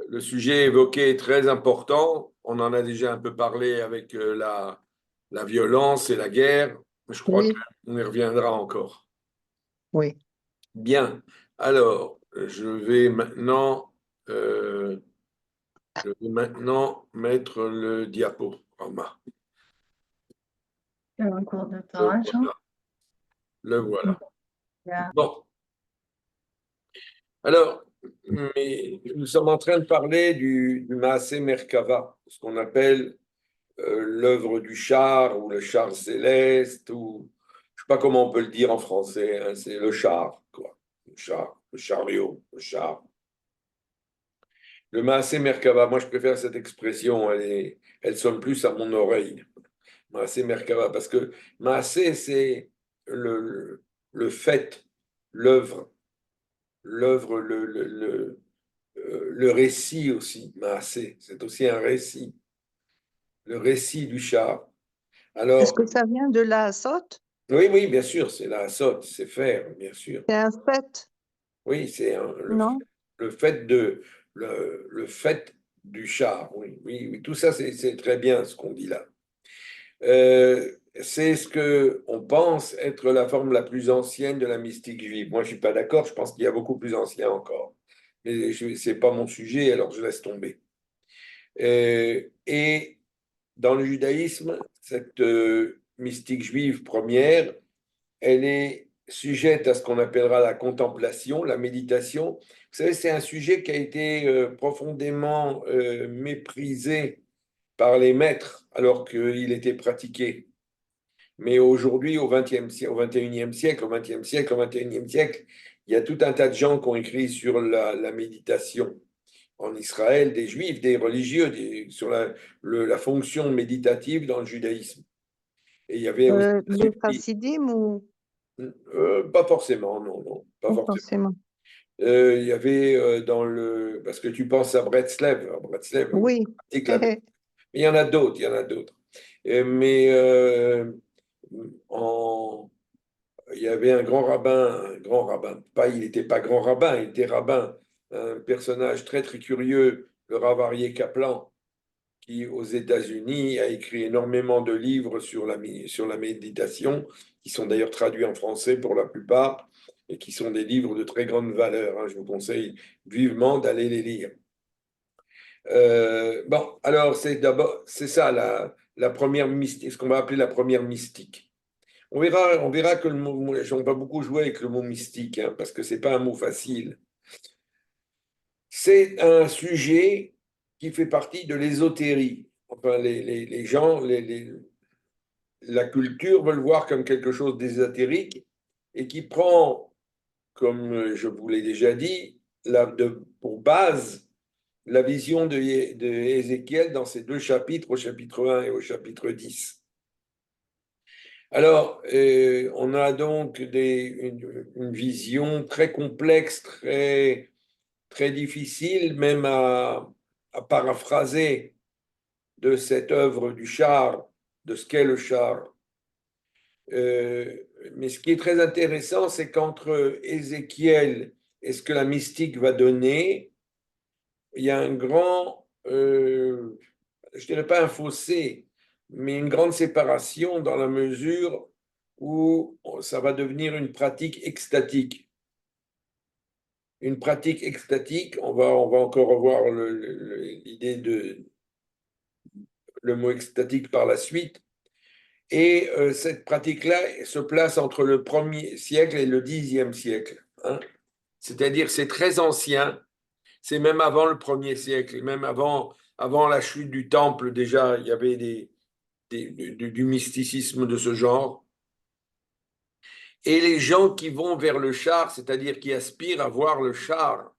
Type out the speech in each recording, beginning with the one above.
Le sujet évoqué est très important. On en a déjà un peu parlé avec la violence et la guerre. Je crois Oui, qu'on y reviendra encore. oui. Bien. Alors, je vais maintenant mettre le diaporama. C'est un cours de Le page. voilà. Le voilà. Bien. Bon. Alors, nous sommes en train de parler du Maaseh Merkava, ce qu'on appelle l'œuvre du char ou le char céleste, ou je ne sais pas comment on peut le dire en français, hein, c'est le char, quoi. Le char, le chariot, le char. Le Maaseh Merkava, moi je préfère cette expression, elle sonne plus à mon oreille. Maaseh Merkava, parce que Maaseh, c'est le, le fait, l'œuvre, le récit aussi. Maaseh, c'est aussi un récit, le récit du char. Est-ce Alors, que ça vient de la sotte? oui, oui, bien sûr, c'est la sotte, c'est faire, bien sûr. C'est un fait, Oui, c'est non? le fait le fait du char. Oui, oui, oui, tout ça, c'est très bien ce qu'on dit là. C'est ce que on pense être la forme la plus ancienne de la mystique juive. Moi, je suis pas d'accord. Je pense qu'il y a beaucoup plus ancien encore. Mais c'est pas mon sujet, alors je laisse tomber. Et dans le judaïsme, cette mystique juive première, elle est sujette à ce qu'on appellera la contemplation, la méditation. Vous savez, c'est un sujet qui a été profondément méprisé par les maîtres alors qu'il était pratiqué. Mais aujourd'hui, au XXe siècle, au XXIe siècle, au XXe siècle, au XXIe siècle, il y a tout un tas de gens qui ont écrit sur la méditation en Israël, des juifs, des religieux, sur la fonction méditative dans le judaïsme. Et il y avait aussi Les chassidim ou pas forcément, non, non, pas pas forcément. forcément? Il y avait parce que tu penses à Bretzlev, il Oui. pratique la méditation. Mais il y en a d'autres, il y en a d'autres. Mais en, il y avait un grand rabbin, pas, il n'était pas grand rabbin, il était rabbin, un personnage très très curieux, le Rav Aryeh Kaplan, qui aux États-Unis a écrit énormément de livres sur la méditation, qui sont d'ailleurs traduits en français pour la plupart, et qui sont des livres de très grande valeur, hein. Je vous conseille vivement d'aller les lire. Bon, alors c'est ça la première mystique, ce qu'on va appeler la première mystique. On verra que le mot, on va beaucoup jouer avec le mot mystique, hein, parce que c'est pas un mot facile. C'est un sujet qui fait partie de l'ésotérie. Enfin, les gens, la culture veut le voir comme quelque chose d'ésotérique et qui prend, comme je vous l'ai déjà dit, pour base la vision de Ézéchiel dans ces deux chapitres, au chapitre 1 et au chapitre 10. Alors, on a donc une vision très complexe, très, très difficile, même à paraphraser de cette œuvre du char, de ce qu'est le char. Euh, mais ce qui est très intéressant, c'est qu'entre Ézéchiel et ce que la mystique va donner, il y a un grand, je dirais pas un fossé, mais une grande séparation dans la mesure où ça va devenir une pratique extatique. Une pratique extatique, on va encore revoir l'idée le mot extatique par la suite. Et cette pratique-là se place entre le 1er siècle et le 10e siècle, hein. C'est-à-dire c'est très ancien, c'est même avant le 1er siècle, même avant la chute du temple, déjà, il y avait du mysticisme de ce genre. Et les gens qui vont vers le char, c'est-à-dire qui aspirent à voir le char,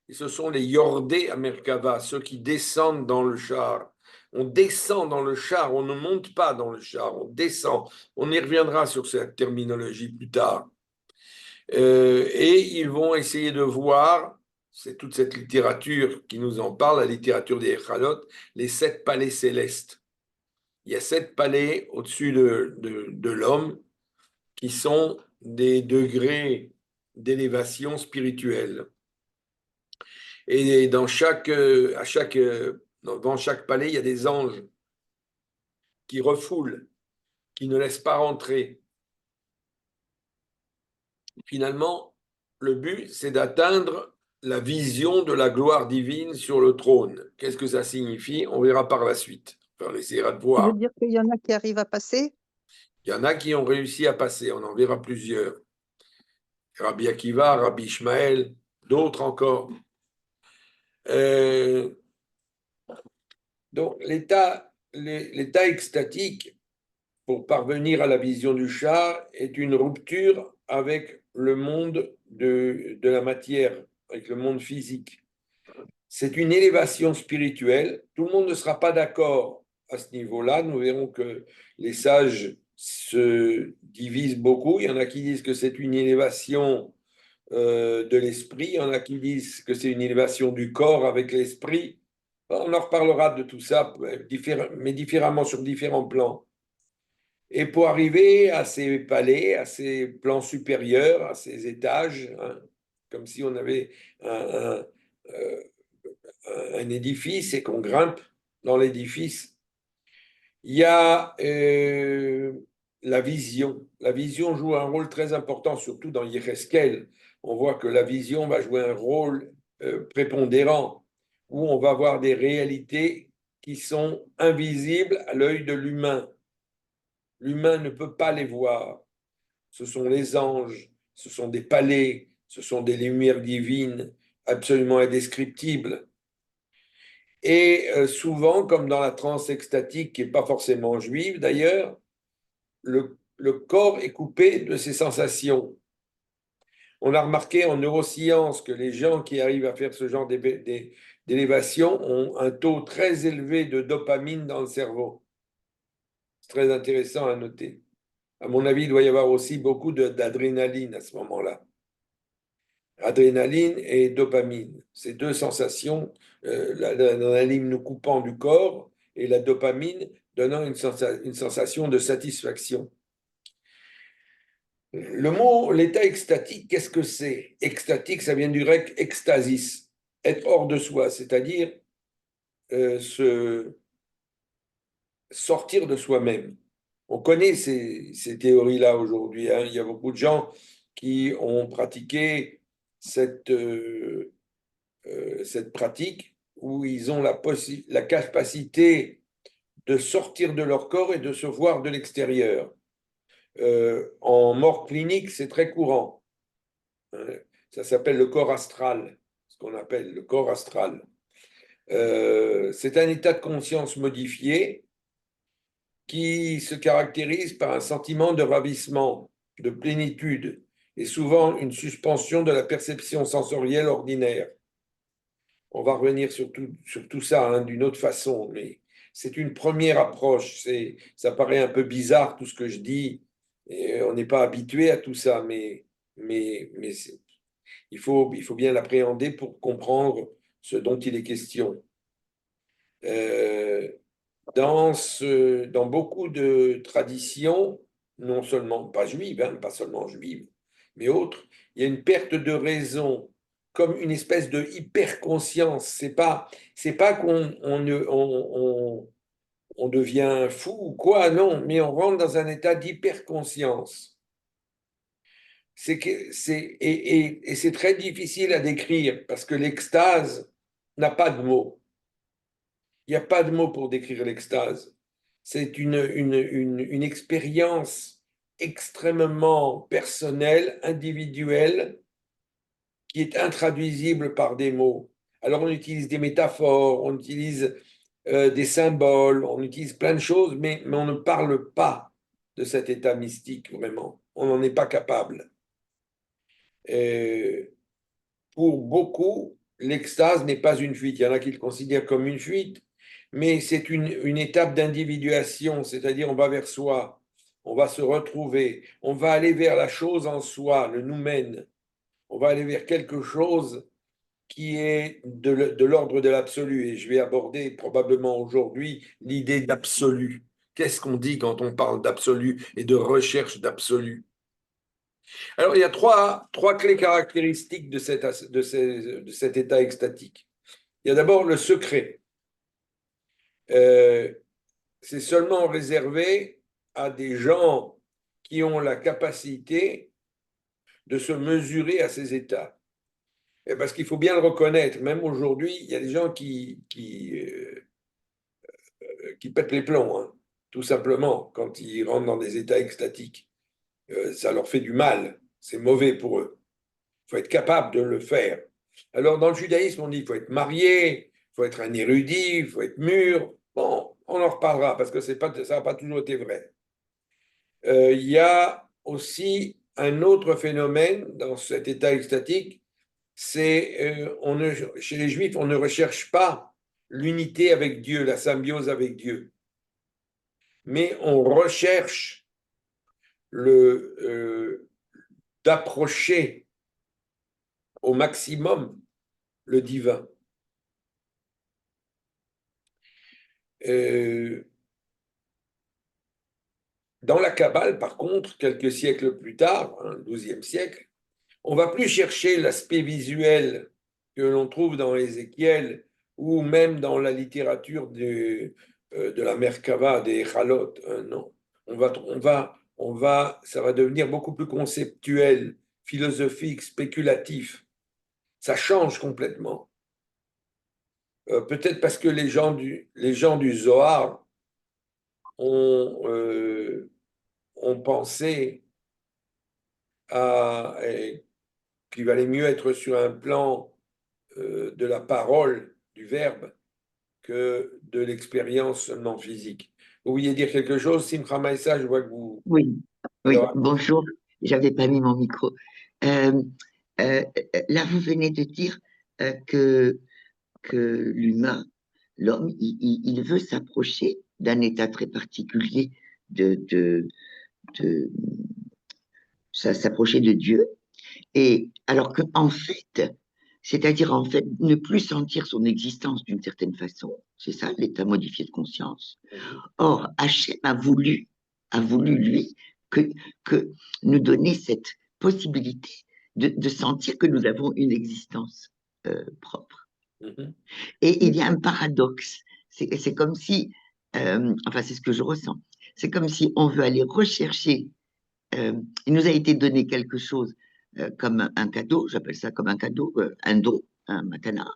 et ce sont les Yordés à Merkava, ceux qui descendent dans le char. On descend dans le char, on ne monte pas dans le char, on descend. On y reviendra sur cette terminologie plus tard. Et ils vont essayer de voir, c'est toute cette littérature qui nous en parle, la littérature des Echalot, les 7 palais célestes. Il y a 7 palais au-dessus de l'homme qui sont des degrés d'élévation spirituelle. Et dans dans chaque palais, il y a des anges qui refoulent, qui ne laissent pas rentrer. Finalement, le but, c'est d'atteindre la vision de la gloire divine sur le trône. Qu'est-ce que ça signifie? On verra par la suite. Enfin, on essaiera de Tu veux voir. dire qu'il y en a qui arrivent à passer? Il y en a qui ont réussi à passer, on en verra plusieurs. Rabbi Akiva, Rabbi Ishmael, d'autres encore. Euh, donc, l'état extatique, pour parvenir à la vision du chat, est une rupture avec le monde de la matière, avec le monde physique. C'est une élévation spirituelle. Tout le monde ne sera pas d'accord à ce niveau-là. Nous verrons que les sages se divisent beaucoup. Il y en a qui disent que c'est une élévation de l'esprit, il y en a qui disent que c'est une élévation du corps avec l'esprit. On en reparlera de tout ça, mais différemment sur différents plans. Et pour arriver à ces palais, à ces plans supérieurs, à ces étages, hein, comme si on avait euh, un édifice et qu'on grimpe dans l'édifice, il y a la vision. La vision joue un rôle très important, surtout dans Yéhezkel. On voit que la vision va jouer un rôle prépondérant, où on va voir des réalités qui sont invisibles à l'œil de l'humain. L'humain ne peut pas les voir. Ce sont les anges, ce sont des palais, ce sont des lumières divines absolument indescriptibles. Et souvent, comme dans la transe extatique, qui n'est pas forcément juive d'ailleurs, le corps est coupé de ses sensations. On a remarqué en neurosciences que les gens qui arrivent à faire ce genre d'élévation ont un taux très élevé de dopamine dans le cerveau. C'est très intéressant à noter. À mon avis, il doit y avoir aussi beaucoup d'adrénaline à ce moment-là. Adrénaline et dopamine, ces deux sensations, l'adrénaline nous coupant du corps et la dopamine donnant une sensation de satisfaction. Le mot, l'état extatique, qu'est-ce que c'est? Extatique, ça vient du grec extasis, être hors de soi, c'est-à-dire se sortir de soi-même. On connaît ces théories-là aujourd'hui, hein. Il y a beaucoup de gens qui ont pratiqué cette pratique où ils ont la capacité de sortir de leur corps et de se voir de l'extérieur. En mort clinique, c'est très courant. Ça s'appelle le corps astral, ce qu'on appelle le corps astral. C'est un état de conscience modifié qui se caractérise par un sentiment de ravissement, de plénitude, et souvent une suspension de la perception sensorielle ordinaire. On va revenir sur tout ça, hein, d'une autre façon, mais c'est une première approche. Ça paraît un peu bizarre tout ce que je dis, et on n'est pas habitué à tout ça, mais il faut bien l'appréhender pour comprendre ce dont il est question. Euh, dans beaucoup de traditions, non seulement pas juives, hein, pas seulement juives, mais autres, il y a une perte de raison, comme une espèce de hyper-conscience. C'est pas on devient fou ou quoi, non, mais on rentre dans un état d'hyper-conscience. Et c'est très difficile à décrire parce que l'extase n'a pas de mots. Il n'y a pas de mots pour décrire l'extase. C'est une expérience extrêmement personnelle, individuelle, qui est intraduisible par des mots. Alors on utilise des métaphores, on utilise des symboles, on utilise plein de choses, mais on ne parle pas de cet état mystique vraiment. On n'en est pas capable. Et pour beaucoup, l'extase n'est pas une fuite. Il y en a qui le considèrent comme une fuite, mais c'est une étape d'individuation, c'est-à-dire on va vers soi, on va se retrouver, on va aller vers la chose en soi, le noumen, on va aller vers quelque chose qui est de l'ordre de l'absolu. Et je vais aborder probablement aujourd'hui l'idée d'absolu. Qu'est-ce qu'on dit quand on parle d'absolu et de recherche d'absolu? Alors, il y a trois clés caractéristiques de cet état extatique. Il y a d'abord le secret. C'est seulement réservé à des gens qui ont la capacité de se mesurer à ces états. Et parce qu'il faut bien le reconnaître, même aujourd'hui, il y a des gens qui pètent les plombs, hein, tout simplement, quand ils rentrent dans des états extatiques. Ça leur fait du mal, c'est mauvais pour eux. Il faut être capable de le faire. Alors, dans le judaïsme, on dit qu'il faut être marié, il faut être un érudit, il faut être mûr. Bon, on en reparlera parce que ça n'a pas toujours été vrai. Il y a aussi un autre phénomène dans cet état extatique, c'est chez les Juifs, on ne recherche pas l'unité avec Dieu, la symbiose avec Dieu, mais on recherche d'approcher au maximum le divin. Euh, Dans la Kabbale, par contre, quelques siècles plus tard, hein, le XIIe siècle, on va plus chercher l'aspect visuel que l'on trouve dans Ézéchiel ou même dans la littérature de la Merkava, des Chalot. Non, ça va devenir beaucoup plus conceptuel, philosophique, spéculatif. Ça change complètement. Peut-être parce que les gens du Zohar ont pensé qu'il valait mieux être sur un plan de la parole, du verbe, que de l'expérience seulement physique. Vous vouliez dire quelque chose, Simcha Maïssa, je vois que vous... Oui, oui, Alors, bonjour. J'avais pas mis mon micro. Euh, euh, Là, vous venez de dire que l'humain, l'homme, il veut s'approcher d'un état très particulier de s'approcher de Dieu. Et alors que, en fait, c'est-à-dire en fait ne plus sentir son existence d'une certaine façon, c'est ça l'état modifié de conscience. Or, Hachem a voulu lui que, que nous donner cette possibilité de sentir que nous avons une existence propre. Et il y a un paradoxe. C'est comme si, enfin c'est ce que je ressens, c'est comme si on veut aller rechercher, il nous a été donné quelque chose comme un cadeau, j'appelle ça comme un cadeau, un don, un matana,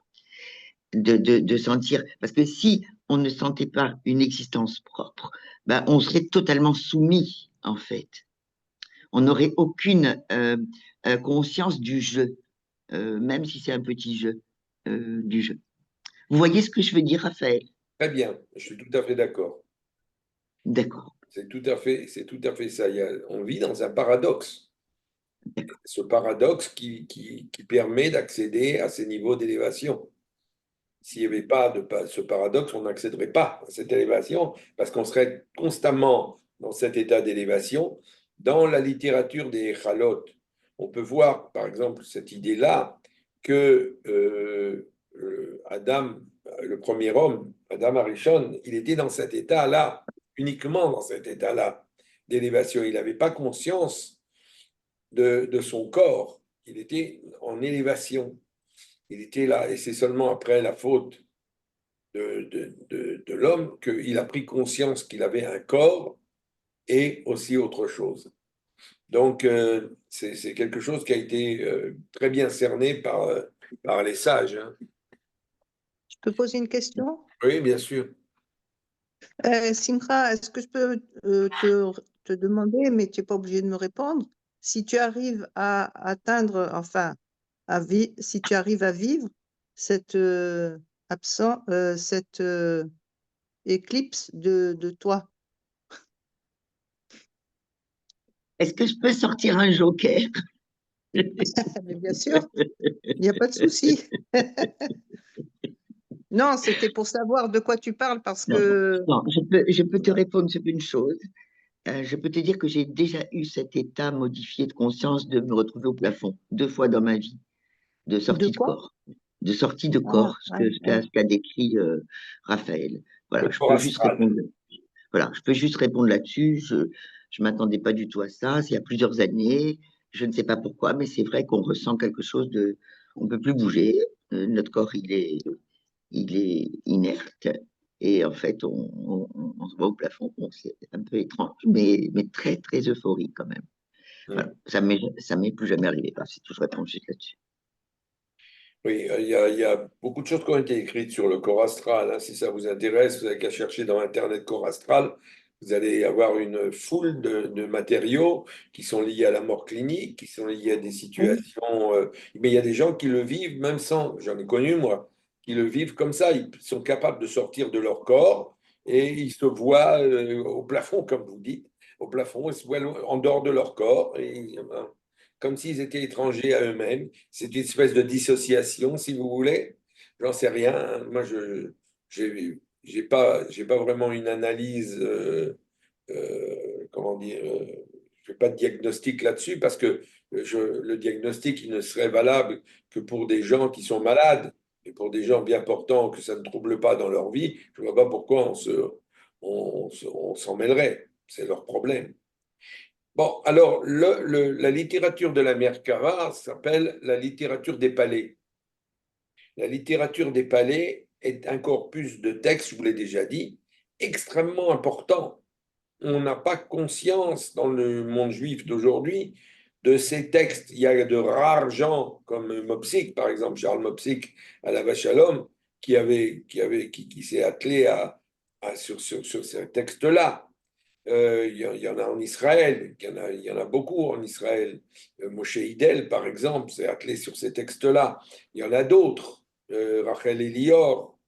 de sentir, parce que si on ne sentait pas une existence propre, ben, on serait totalement soumis, en fait. On n'aurait aucune conscience du jeu, même si c'est un petit jeu, du jeu. Vous voyez ce que je veux dire, Raphaël? très bien, je suis tout à fait d'accord. D'accord. C'est tout à fait ça. On vit dans un paradoxe. Ce paradoxe qui permet d'accéder à ces niveaux d'élévation. S'il n'y avait pas ce paradoxe, on n'accéderait pas à cette élévation parce qu'on serait constamment dans cet état d'élévation. Dans la littérature des Chalot, on peut voir, par exemple, cette idée-là que Adam, le premier homme, Adam Arishon, il était dans cet état-là, uniquement dans cet état-là d'élévation. Il n'avait pas conscience de son corps. Il était en élévation. Il était là, et c'est seulement après la faute de l'homme qu'il a pris conscience qu'il avait un corps et aussi autre chose. Donc, c'est quelque chose qui a été très bien cerné par les sages. Hein. Je peux poser une question? Oui, bien sûr. Simra, est-ce que je peux te demander, mais tu n'es pas obligé de me répondre, si tu arrives à atteindre, enfin, si tu arrives à vivre cette, cette éclipse de toi? Est-ce que je peux sortir un joker? Mais bien sûr, il n'y a pas de souci. Non, c'était pour savoir de quoi tu parles parce Non, que non, je peux te répondre sur une chose. Je peux te dire que j'ai déjà eu cet état modifié de conscience de me retrouver au plafond 2 fois dans ma vie, de de sortie de quoi? corps, de sortie de Ah, corps, ouais, ouais. ce qu'a décrit Raphaël. Le Voilà, je corps peux juste astral. répondre. Voilà, je peux juste répondre là-dessus. Je m'attendais pas du tout à ça. C'est il y a plusieurs années. je ne sais pas pourquoi, mais c'est vrai qu'on ressent quelque chose de, on ne peut plus bouger, notre corps il est inerte, et en fait on se voit au plafond. Bon, c'est un peu étrange, mais très très euphorique quand même. Voilà. Ça m'est plus jamais arrivé. Enfin, c'est toujours répondu juste là-dessus. Oui, il y a beaucoup de choses qui ont été écrites sur le corps astral, hein. Si ça vous intéresse, vous n'avez qu'à chercher dans Internet corps astral. Vous allez avoir une foule de matériaux qui sont liés à la mort clinique, qui sont liés à des Oui. situations. Mais il y a des gens qui le vivent même sans, j'en ai connu moi, qui le vivent comme ça. Ils sont capables de sortir de leur corps et ils se voient au plafond, comme vous dites, au plafond, ils se voient en dehors de leur corps. Comme s'ils étaient étrangers à eux-mêmes. C'est une espèce de dissociation, si vous voulez. J'en sais rien, hein. Moi, j'ai pas vraiment une analyse, comment dire, je fais pas de diagnostic là-dessus parce que le diagnostic, il ne serait valable que pour des gens qui sont malades et pour des gens bien portants que ça ne trouble pas dans leur vie. Je ne vois pas pourquoi on s'en mêlerait. C'est leur problème. Bon, alors, la littérature de la Merkava s'appelle la littérature des palais. La littérature des palais est un corpus de textes, je vous l'ai déjà dit, extrêmement important. On n'a pas conscience dans le monde juif d'aujourd'hui de ces textes. Il y a de rares gens comme Mopsik, par exemple, Charles Mopsik à la Vache à l'Homme, qui s'est attelé sur ces textes-là. Il y en a en Israël, il y en a beaucoup en Israël. Moshe Idel, par exemple, s'est attelé sur ces textes-là. Il y en a d'autres, Rachel Elior.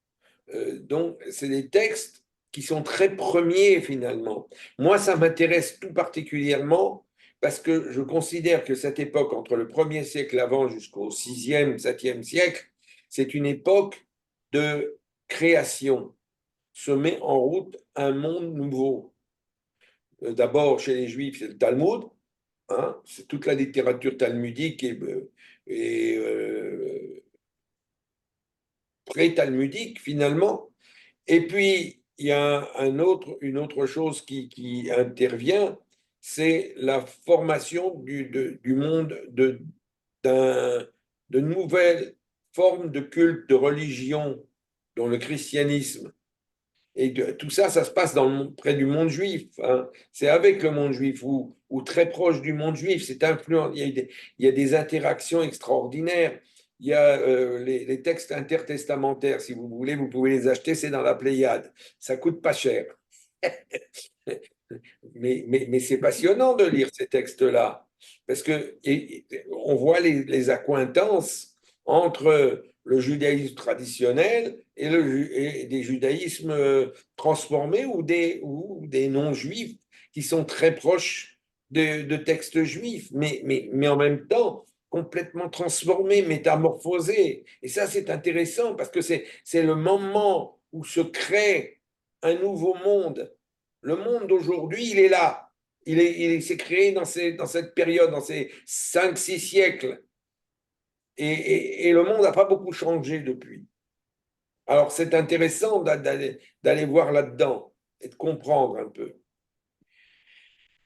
Donc, c'est des textes qui sont très premiers finalement. Moi, ça m'intéresse tout particulièrement parce que je considère que cette époque, entre le 1er siècle avant jusqu'au 6e, 7e siècle, c'est une époque de création. Se met en route un monde nouveau. D'abord, chez les Juifs, c'est le Talmud, hein, c'est toute la littérature talmudique et pré-talmudique finalement. Et puis, il y a une autre chose qui intervient, c'est la formation du monde de nouvelles formes de culte, de religion, dont le christianisme. Et tout ça, ça se passe près du monde juif, hein. C'est avec le monde juif ou très proche du monde juif. C'est influent. Il y a des interactions extraordinaires. Il y a les textes intertestamentaires, si vous voulez, vous pouvez les acheter, c'est dans la Pléiade. Ça coûte pas cher. Mais c'est passionnant de lire ces textes-là, parce que on voit les accointances entre le judaïsme traditionnel et des judaïsmes transformés ou des non-juifs qui sont très proches de textes juifs, mais en même temps complètement transformés, métamorphosés. Et ça, c'est intéressant parce que c'est le moment où se crée un nouveau monde. Le monde d'aujourd'hui, il est là. Il s'est créé dans cette période, dans ces 5, 6 siècles. Et le monde n'a pas beaucoup changé depuis. Alors, c'est intéressant d'aller voir là-dedans et de comprendre un peu.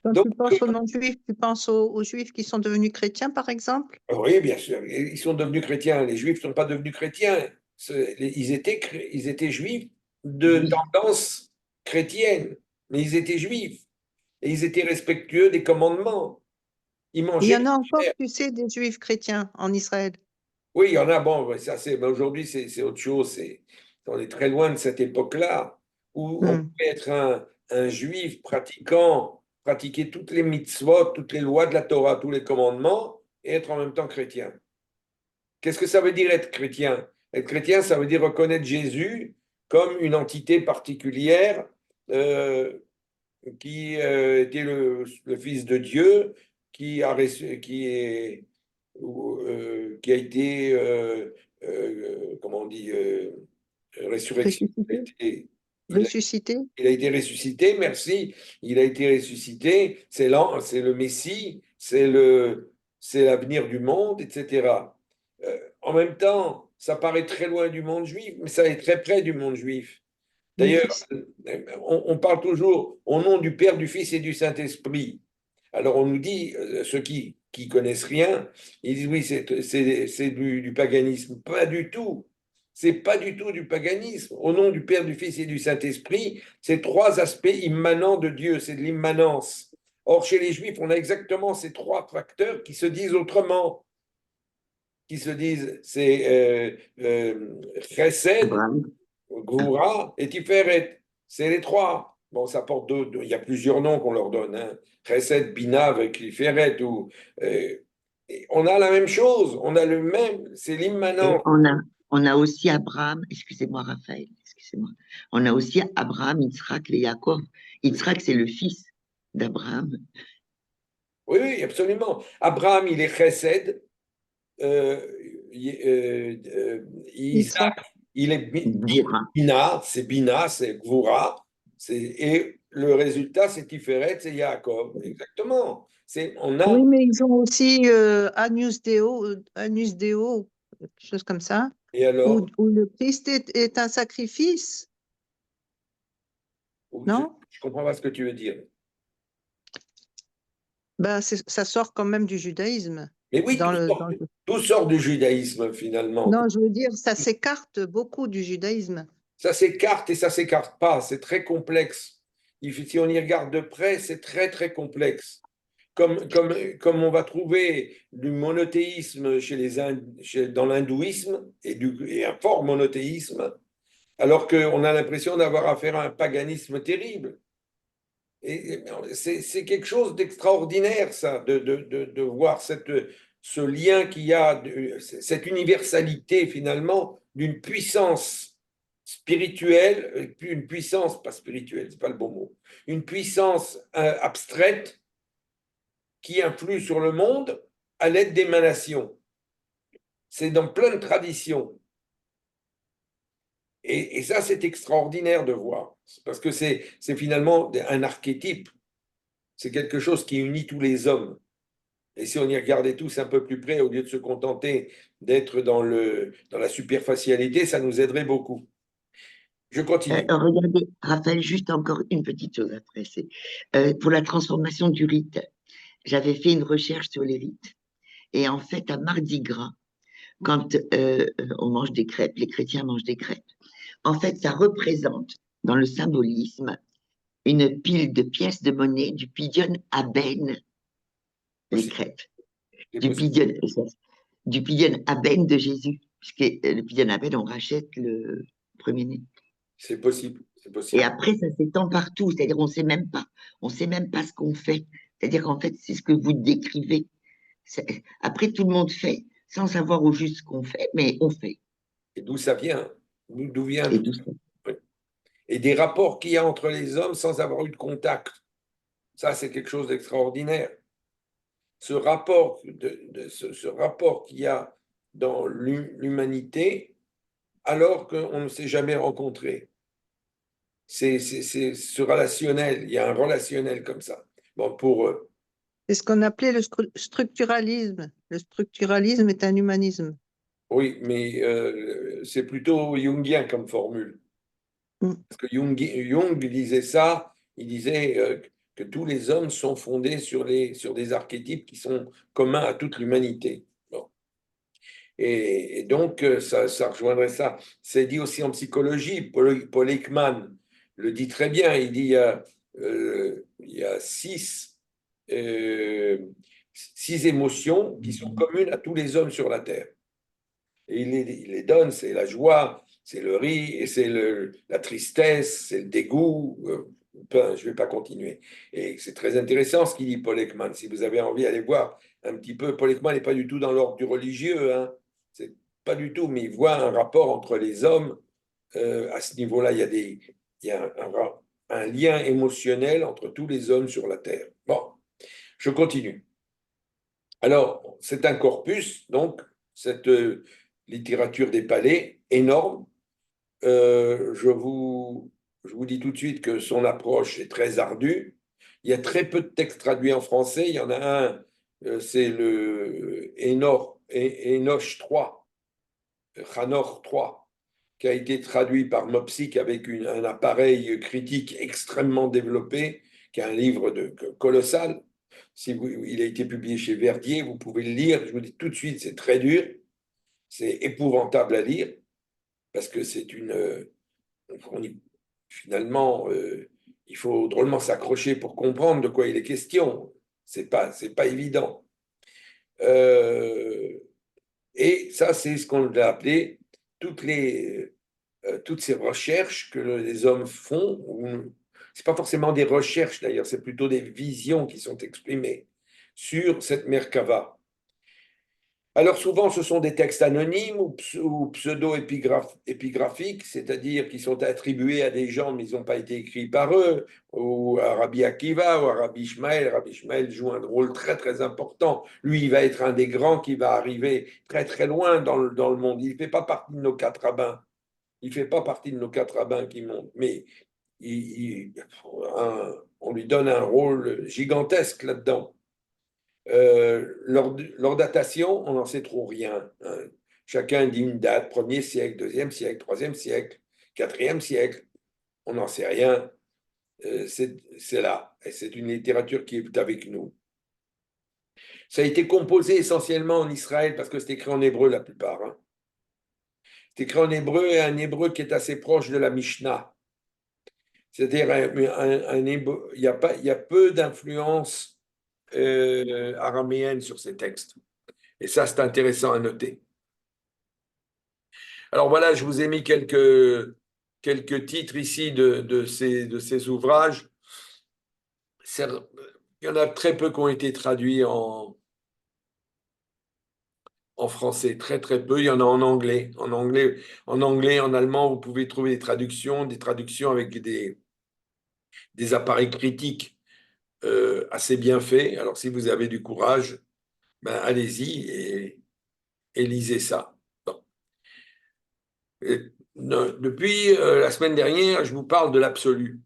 Quand Donc, tu penses aux non-juifs, tu penses aux juifs qui sont devenus chrétiens, par exemple? oui, bien sûr, ils sont devenus chrétiens. Les juifs ne sont pas devenus chrétiens. Ils étaient juifs de Oui. tendance chrétienne, mais ils étaient juifs et ils étaient respectueux des commandements. Ils Il y mangeaient en de a la encore, chair. tu sais, des juifs chrétiens en Israël. Oui, il y en a, bon, ouais, mais aujourd'hui, c'est autre chose. On est très loin de cette époque-là où on Hmm. pouvait être un juif pratiquer toutes les mitzvot, toutes les lois de la Torah, tous les commandements, et être en même temps chrétien. Qu'est-ce que ça veut dire être chrétien? Être chrétien, ça veut dire reconnaître Jésus comme une entité particulière euh, qui était le Fils de Dieu, qui a été, comment on dit, résurrection. Ressuscité. Il a, Ressuscité. il a été ressuscité, merci. Il a été ressuscité. C'est le Messie, c'est l'avenir du monde, etc. En même temps, ça paraît très loin du monde juif, mais ça est très près du monde juif. Oui, D'ailleurs, on parle toujours au nom du Père, du Fils et du Saint-Esprit. Alors on nous dit, ceux qui qui connaissent rien, ils disent oui, c'est du paganisme. Pas du tout. C'est pas du tout du paganisme. Au nom du Père, du Fils et du Saint-Esprit, c'est trois aspects immanents de Dieu, c'est de l'immanence. Or, chez les Juifs, on a exactement ces trois facteurs qui se disent autrement, qui se disent c'est Chesed, Abraham. Gvura et Tiferet. C'est les trois. Bon, ça porte d'autres. Il y a plusieurs noms qu'on leur donne. Hein. Chesed, Bina avec Tiferet. On a la même chose. On a le même. C'est Et l'immanence. on a aussi Abraham, excusez-moi Raphaël, excusez-moi. On a aussi Abraham, Yitzhak et Yaakov. Yitzhak, c'est le fils d'Abraham. Oui, oui, absolument. Abraham, il est Chesed. Euh, Isaac, Yitzhak. il est Gvura. Bina, c'est Gvura. Et le résultat, c'est Tiferet, c'est Yaakov. Exactement. On Oui, a. mais ils ont aussi Agnus Deo, quelque chose comme ça, Et alors? où le Christ est un sacrifice, Je non? ne comprends pas ce que tu veux dire. Ben, ça sort quand même du judaïsme. Mais oui, Dans le, dans le- tout sort du judaïsme finalement. Non, je veux dire, ça s'écarte beaucoup du judaïsme. Ça s'écarte et ça s'écarte pas. C'est très complexe. Si on y regarde de près, c'est très très complexe. Comme on va trouver du monothéisme dans l'hindouisme et un fort monothéisme, alors qu'on a l'impression d'avoir affaire à un paganisme terrible. Et c'est quelque chose d'extraordinaire, ça, de voir ce lien qu'il y a, cette universalité finalement d'une puissance spirituelle, une puissance, pas spirituelle, c'est pas le bon mot, une puissance abstraite qui influe sur le monde à l'aide d'émanations. C'est dans plein de traditions. Et ça, c'est extraordinaire de voir, parce que c'est finalement un archétype. C'est quelque chose qui unit tous les hommes. Et si on y regardait tous un peu plus près, au lieu de se contenter d'être dans la superficialité, ça nous aiderait beaucoup. Je continue. Regardez, Raphaël, juste encore une petite chose à presser. Pour la transformation du rite, j'avais fait une recherche sur les rites. Et en fait, à Mardi Gras, quand on mange des crêpes, les chrétiens mangent des crêpes, en fait, ça représente, dans le symbolisme, une pile de pièces de monnaie du Pidion Aben, les crêpes, du Pidion Aben de Jésus, puisque le Pidion Aben, on rachète le premier-né. C'est possible, c'est Et possible. après, ça s'étend partout, c'est-à-dire on sait même pas ce qu'on fait. C'est-à-dire qu'en fait, c'est ce que vous décrivez. Après, tout le monde fait, sans savoir au juste ce qu'on fait, mais on fait. Et d'où ça vient? D'où vient Et tout tout ça? ça. Oui. Et des rapports qu'il y a entre les hommes sans avoir eu de contact. Ça, c'est quelque chose d'extraordinaire. Ce rapport, ce rapport qu'il y a dans l'humanité alors qu'on ne s'est jamais rencontré. C'est ce relationnel, il y a un relationnel comme ça. Bon, pour eux. C'est ce qu'on appelait le structuralisme. Le structuralisme est un humanisme. Oui, mais c'est plutôt jungien comme formule. Mm. Parce que Jung disait ça, il disait que tous les hommes sont fondés sur des archétypes qui sont communs à toute l'humanité. Bon. Et donc, ça rejoindrait ça. C'est dit aussi en psychologie, Paul Ekman le dit très bien, il dit il y a six émotions qui sont communes à tous les hommes sur la Terre. Et il les donne, c'est la joie, c'est le rire, et c'est la tristesse, c'est le dégoût. Je ne vais pas continuer. Et c'est très intéressant ce qu'il dit Paul Ekman. Si vous avez envie d'aller voir un petit peu, Paul Ekman n'est pas du tout dans l'ordre du religieux, hein. C'est pas du tout, mais il voit un rapport entre les hommes. À ce niveau-là, il y a un lien émotionnel entre tous les hommes sur la Terre. Bon, je continue. Alors, c'est un corpus, donc, cette littérature des palais, énorme. Je vous dis tout de suite que son approche est très ardue. Il y a très peu de textes traduits en français. Il y en a un, c'est le Enoch 3, Hanor 3, qui a été traduit par Mopsic avec un appareil critique extrêmement développé, qui est un livre colossal. Il a été publié chez Verdier, vous pouvez le lire. Je vous dis tout de suite, c'est très dur, c'est épouvantable à lire, parce que c'est finalement, il faut drôlement s'accrocher pour comprendre de quoi il est question. C'est pas évident. Et ça, c'est ce qu'on a appelé toutes ces recherches que les hommes font. C'est pas forcément des recherches d'ailleurs, c'est plutôt des visions qui sont exprimées sur cette Merkava. Alors souvent, ce sont des textes anonymes ou pseudo-épigraphiques, c'est-à-dire qui sont attribués à des gens, mais ils n'ont pas été écrits par eux, ou à Rabbi Akiva, ou à Rabbi Ishmael. Rabbi Ishmael joue un rôle très très important. Lui, il va être un des grands qui va arriver très très loin dans le monde. Il ne fait pas partie de nos 4 rabbins. Il ne fait pas partie de nos 4 rabbins qui montent, mais on lui donne un rôle gigantesque là-dedans. Leur datation, on n'en sait trop rien, hein. Chacun dit une date, 1er siècle, 2e siècle, 3e siècle, 4e siècle, on n'en sait rien. C'est là, et c'est une littérature qui est avec nous. Ça a été composé essentiellement en Israël, parce que c'est écrit en hébreu la plupart, hein. C'est écrit en hébreu, et un hébreu qui est assez proche de la Mishnah. C'est-à-dire un hébreu, il y a peu d'influence araméenne sur ces textes. Et ça, c'est intéressant à noter. Alors voilà, je vous ai mis quelques titres ici de ces ouvrages. Il y en a très peu qui ont été traduits en français, très très peu. Il y en a en anglais. En anglais, en allemand, vous pouvez trouver des traductions avec des appareils critiques assez bien faits. Alors si vous avez du courage, ben, allez-y et lisez ça. Bon. Depuis la semaine dernière, je vous parle de l'absolu.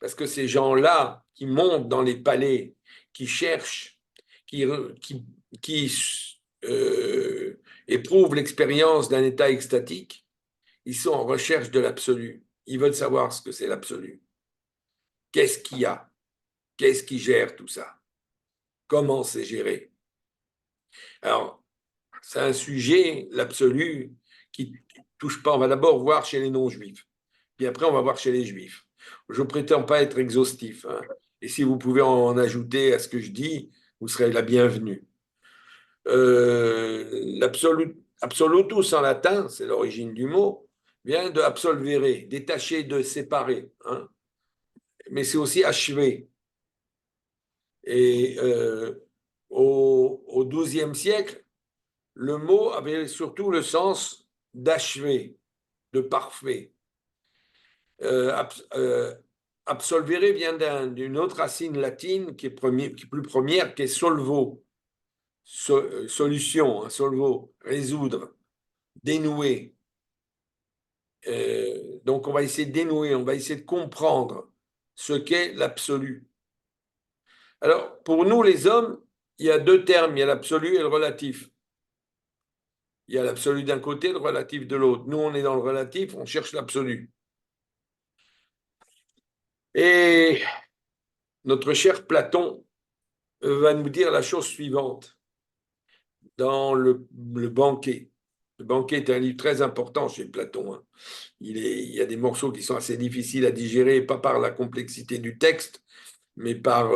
Parce que ces gens-là qui montent dans les palais, qui cherchent, qui éprouvent l'expérience d'un état extatique, ils sont en recherche de l'absolu. Ils veulent savoir ce que c'est l'absolu. Qu'est-ce qu'il y a? Qu'est-ce qui gère tout ça? Comment c'est géré? Alors, c'est un sujet, l'absolu, qui ne touche pas. On va d'abord voir chez les non-juifs, puis après on va voir chez les juifs. Je ne prétends pas être exhaustif, hein. Et si vous pouvez en ajouter à ce que je dis, vous serez la bienvenue. Absolutus en latin, c'est l'origine du mot, vient de absolvere, détacher, de séparer, hein. Mais c'est aussi achever. Et au XIIe siècle, le mot avait surtout le sens d'achever, de parfait. Absolvere vient d'une autre racine latine qui est plus première, qui est solvo, solution, hein, solvo, résoudre, dénouer. Donc on va essayer de dénouer, on va essayer de comprendre ce qu'est l'absolu. Alors pour nous les hommes, il y a 2 termes, il y a l'absolu et le relatif. Il y a l'absolu d'un côté, le relatif de l'autre. Nous on est dans le relatif, on cherche l'absolu. Et notre cher Platon va nous dire la chose suivante dans le banquet. Le banquet est un livre très important chez Platon, hein. Il y a des morceaux qui sont assez difficiles à digérer, pas par la complexité du texte, mais par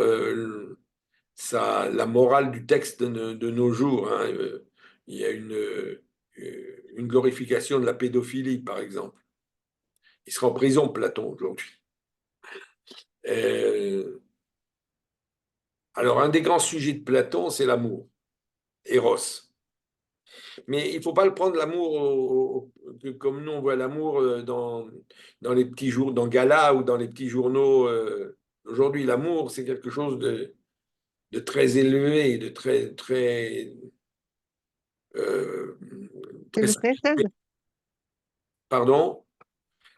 la morale du texte de nos jours, hein. Il y a une glorification de la pédophilie, par exemple. Il sera en prison, Platon, aujourd'hui. Alors, un des grands sujets de Platon, c'est l'amour, Eros. Mais il ne faut pas le prendre l'amour comme nous on voit l'amour dans les petits jours, dans Gala ou dans les petits journaux. Aujourd'hui, l'amour, c'est quelque chose de très élevé, de très, très, euh, C'est très le chesed. pardon?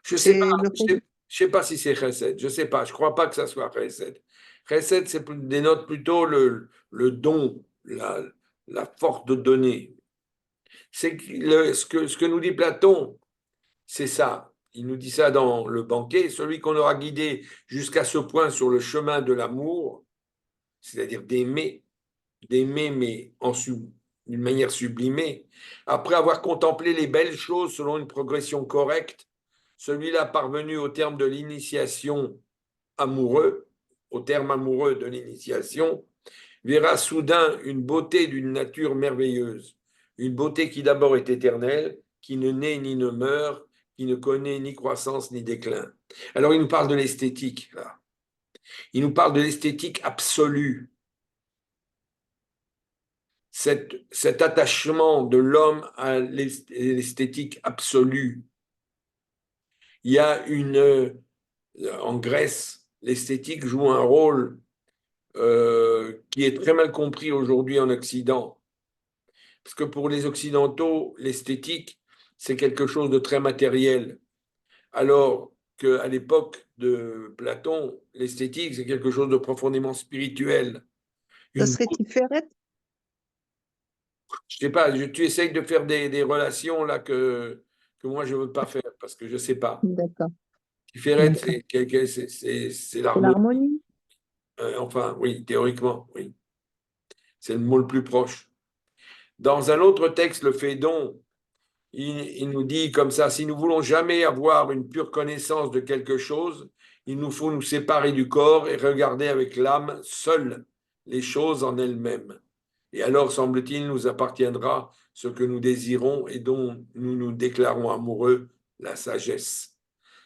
Je ne sais pas, C'est le chesed. je sais pas si c'est chesed, je ne sais pas, je ne crois pas que ça soit chesed. Chesed, dénote plutôt le don, la force de donner. C'est ce que nous dit Platon, c'est ça. Il nous dit ça dans le banquet. Celui qu'on aura guidé jusqu'à ce point sur le chemin de l'amour, c'est-à-dire d'aimer, mais d'une manière sublimée, après avoir contemplé les belles choses selon une progression correcte, celui-là parvenu au terme de l'initiation amoureux, au terme amoureux de l'initiation, verra soudain une beauté d'une nature merveilleuse, une beauté qui d'abord est éternelle, qui ne naît ni ne meurt, qui ne connaît ni croissance ni déclin. Alors il nous parle de l'esthétique, là. Il nous parle de l'esthétique absolue, cet attachement de l'homme à l'esthétique absolue. Il y a en Grèce, l'esthétique joue un rôle qui est très mal compris aujourd'hui en Occident. Parce que pour les Occidentaux, l'esthétique, c'est quelque chose de très matériel. Alors qu'à l'époque de Platon, l'esthétique, c'est quelque chose de profondément spirituel. Ça serait Tiferet? Je sais pas, tu essayes de faire des relations là que moi je ne veux pas faire parce que je ne sais pas. D'accord. Tiferet, D'accord. c'est C'est l'harmonie. l'harmonie. Enfin, oui, théoriquement, oui. C'est le mot le plus proche. Dans un autre texte, le Phédon, il nous dit comme ça, si nous voulons jamais avoir une pure connaissance de quelque chose, il nous faut nous séparer du corps et regarder avec l'âme seule les choses en elles-mêmes. Et alors, semble-t-il, nous appartiendra ce que nous désirons et dont nous nous déclarons amoureux, la sagesse.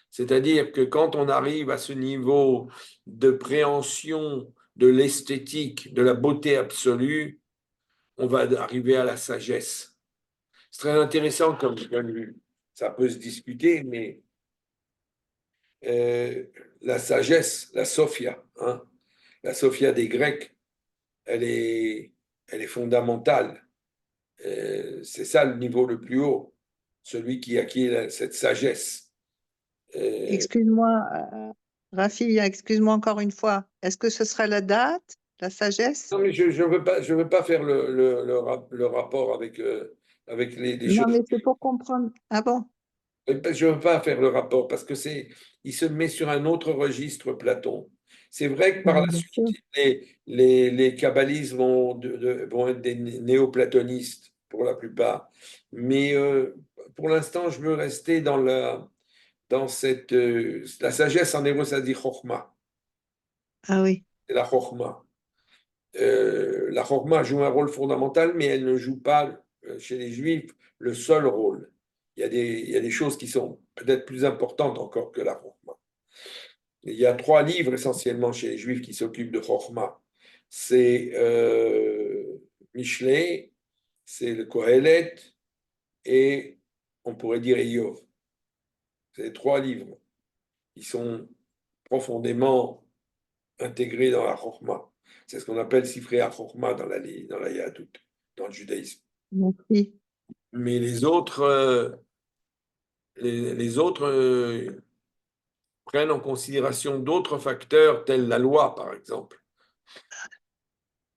C'est-à-dire que quand on arrive à ce niveau de préhension de l'esthétique, de la beauté absolue, on va arriver à la sagesse. C'est très intéressant comme point de vue. Ça peut se discuter, mais la sagesse, la Sophia, hein, la Sophia des Grecs, elle est fondamentale. C'est ça le niveau le plus haut, celui qui acquiert cette sagesse. Excuse-moi, Rafi, excuse-moi encore une fois. Est-ce que ce sera la date, la sagesse? Non, mais je je veux pas faire le rapport avec les Non, choses. mais c'est pour comprendre. Ah bon? Je ne veux pas faire le rapport parce que il se met sur un autre registre, Platon. C'est vrai que par la Bien suite, sûr. les kabbalistes vont être des néoplatonistes pour la plupart. Mais pour l'instant, je veux rester dans la sagesse en hébreu, ça dit chokhmah. Ah oui. C'est la chokhmah. La Chorma joue un rôle fondamental, mais elle ne joue pas, chez les Juifs, le seul rôle. Il y a des choses qui sont peut-être plus importantes encore que la Chorma. Il y a trois livres essentiellement chez les Juifs qui s'occupent de Chorma. C'est Michelet, c'est le Kohelet et on pourrait dire Eiyov. C'est les trois livres qui sont profondément intégrés dans la Chorma. C'est ce qu'on appelle Sifrei HaChorma dans la Yahadut, dans le judaïsme. Merci. Mais les autres prennent en considération d'autres facteurs, tels la loi, par exemple.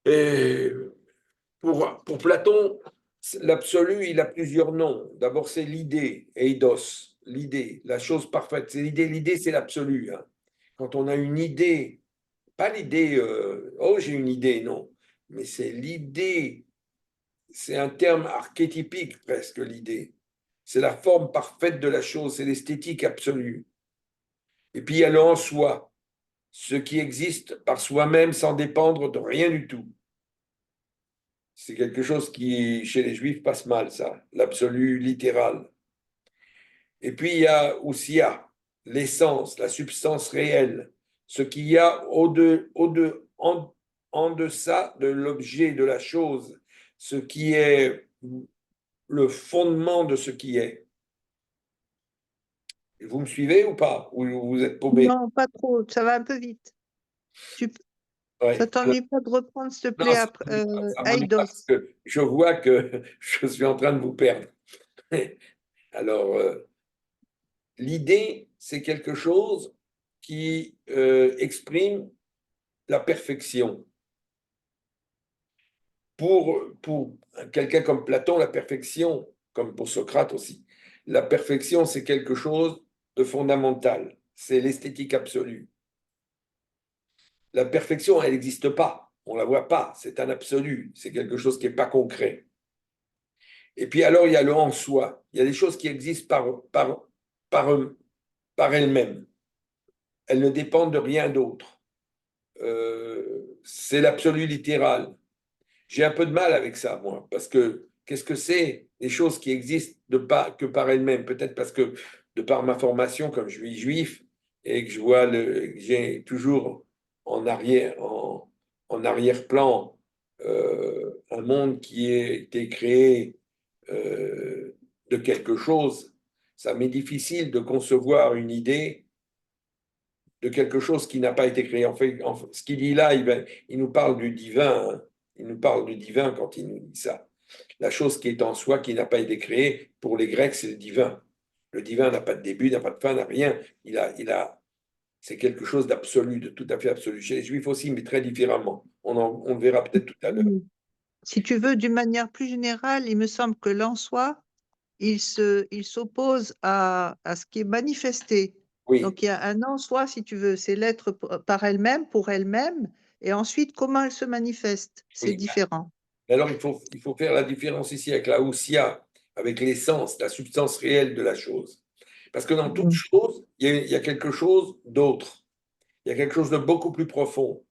Et pour Platon, l'absolu, il a plusieurs noms. D'abord, c'est l'idée, eidos, l'idée, la chose parfaite. C'est l'idée. L'idée, c'est l'absolu, hein. Quand on a une idée, pas l'idée, oh, j'ai une idée, non. Mais c'est l'idée. C'est un terme archétypique presque, l'idée. C'est la forme parfaite de la chose, c'est l'esthétique absolue. Et puis il y a le en soi, ce qui existe par soi-même sans dépendre de rien du tout. C'est quelque chose qui, chez les Juifs, passe mal, ça, l'absolu littéral. Et puis il y a aussi l'essence, la substance réelle, ce qu'il y a en deçà de l'objet, de la chose, ce qui est le fondement de ce qui est. Vous me suivez ou pas? Ou vous êtes paumé? Non, pas trop. Ça va un peu vite. Tu, Ouais. ça t'ennuie pas de reprendre, s'il te Non, plaît, après, ça m'ennuie pas parce Eidos. que je vois que je suis en train de vous perdre. Alors, l'idée, c'est quelque chose qui exprime la perfection. Pour quelqu'un comme Platon, la perfection, comme pour Socrate aussi, la perfection, c'est quelque chose de fondamental. C'est l'esthétique absolue. La perfection, elle n'existe pas. On ne la voit pas, c'est un absolu, c'est quelque chose qui n'est pas concret. Et puis alors, il y a le en soi. Il y a des choses qui existent par elles-mêmes. Elles ne dépendent de rien d'autre. C'est l'absolu littéral. J'ai un peu de mal avec ça, moi, parce que qu'est-ce que c'est les choses qui existent que par elles-mêmes? Peut-être parce que de par ma formation, comme je suis juif, et que j'ai toujours en arrière-plan un monde qui a été créé de quelque chose, ça m'est difficile de concevoir une idée de quelque chose qui n'a pas été créé. En fait, ce qu'il dit là, il nous parle du divin, hein. Il nous parle du divin quand il nous dit ça. La chose qui est en soi, qui n'a pas été créée, pour les Grecs, c'est le divin. Le divin n'a pas de début, n'a pas de fin, n'a rien. C'est quelque chose d'absolu, de tout à fait absolu. Chez les Juifs aussi, mais très différemment. On le verra peut-être tout à l'heure. Si tu veux, d'une manière plus générale, il me semble que l'en soi, il s'oppose à ce qui est manifesté. Oui, Donc, il y a un en soi, si tu veux, c'est l'être par elle-même, pour elle-même, et ensuite, comment elle se manifeste, c'est oui. différent. Alors, il faut faire la différence ici avec la ousia, avec l'essence, la substance réelle de la chose. Parce que dans toute chose, il y a quelque chose d'autre. Il y a quelque chose de beaucoup plus profond.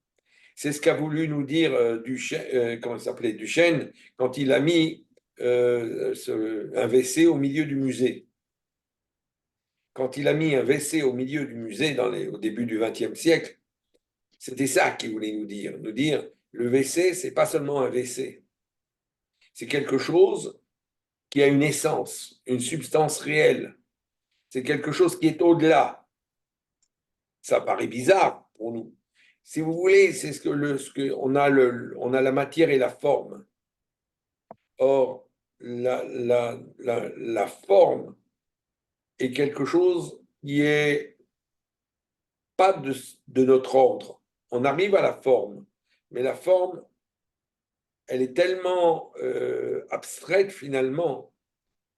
C'est ce qu'a voulu nous dire Duchesne, comment il s'appelait, Duchesne, quand il a mis un WC au milieu du musée. Quand il a mis un WC au milieu du musée au début du XXe siècle, c'était ça qu'il voulait nous dire. Nous dire, le WC, c'est pas seulement un WC. C'est quelque chose qui a une essence, une substance réelle. C'est quelque chose qui est au-delà. Ça paraît bizarre pour nous. Si vous voulez, c'est on a la matière et la forme. Or, la forme est quelque chose qui est pas de notre ordre. On arrive à la forme, mais la forme, elle est tellement abstraite finalement.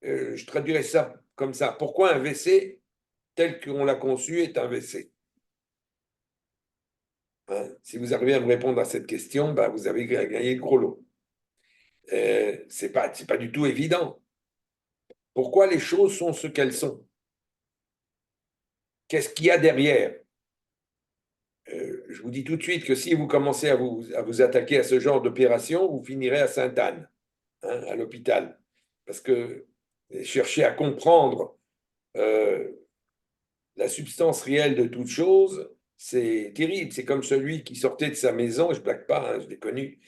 Je traduirais ça comme ça. Pourquoi un WC tel qu'on l'a conçu est un WC? Hein? Si vous arrivez à me répondre à cette question, ben, vous avez gagné le gros lot. C'est pas du tout évident. Pourquoi les choses sont ce qu'elles sont? Qu'est-ce qu'il y a derrière? Je vous dis tout de suite que si vous commencez à vous attaquer à ce genre d'opération, vous finirez à Sainte-Anne, hein, à l'hôpital. Parce que chercher à comprendre la substance réelle de toute chose, c'est terrible. C'est comme celui qui sortait de sa maison, je ne blague pas, hein, je l'ai connu,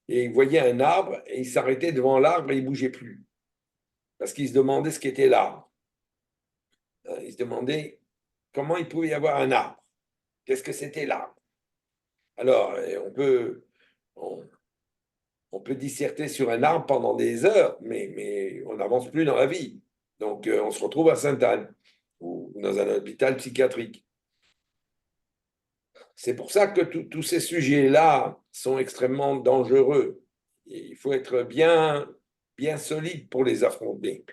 et il voyait un arbre et il s'arrêtait devant l'arbre et il ne bougeait plus. Parce qu'il se demandait ce qu'était l'arbre. Il se demandait comment il pouvait y avoir un arbre. Qu'est-ce que c'était l'arbre? Alors, on peut disserter sur un arbre pendant des heures, mais on n'avance plus dans la vie. Donc, on se retrouve à Sainte-Anne ou dans un hôpital psychiatrique. C'est pour ça que tous ces sujets-là sont extrêmement dangereux. Il faut être bien solide pour les affronter.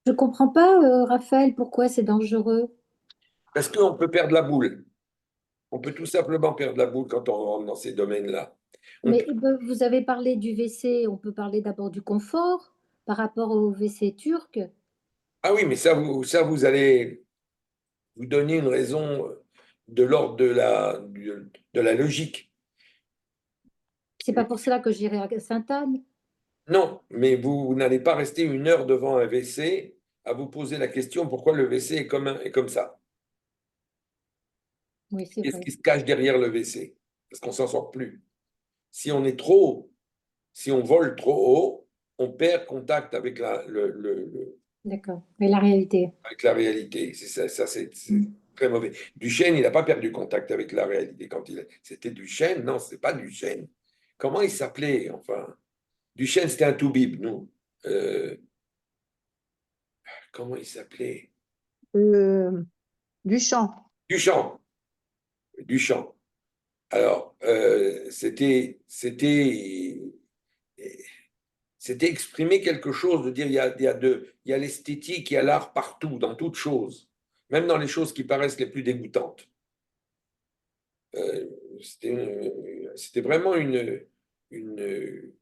Je comprends pas, Raphaël, pourquoi c'est dangereux. Parce qu'on peut perdre la boule. On peut tout simplement perdre la boule quand on rentre dans ces domaines-là. Mais vous avez parlé du WC, on peut parler d'abord du confort par rapport au WC turc. Ah oui, mais vous allez vous donner une raison de l'ordre de la logique. C'est pas pour cela que j'irai à Sainte-Anne. Non, mais vous n'allez pas rester une heure devant un WC à vous poser la question pourquoi le WC est comme ça. Oui, c'est Qu'est-ce vrai. qui se cache derrière le WC? Parce qu'on s'en sort plus. Si on vole trop haut, on perd contact avec D'accord. Mais la réalité. avec la réalité. C'est très mauvais. Duchesne, il n'a pas perdu contact avec la réalité c'était Duchesne. Non, c'est pas Duchesne. Comment il s'appelait? Enfin, Duchesne, c'était un toubib, nous. Comment il s'appelait? Duchamp. Duchamp. Duchamp. Alors, c'était exprimer quelque chose, de dire il y a l'esthétique, il y a l'art partout, dans toutes choses, même dans les choses qui paraissent les plus dégoûtantes. c'était vraiment une, une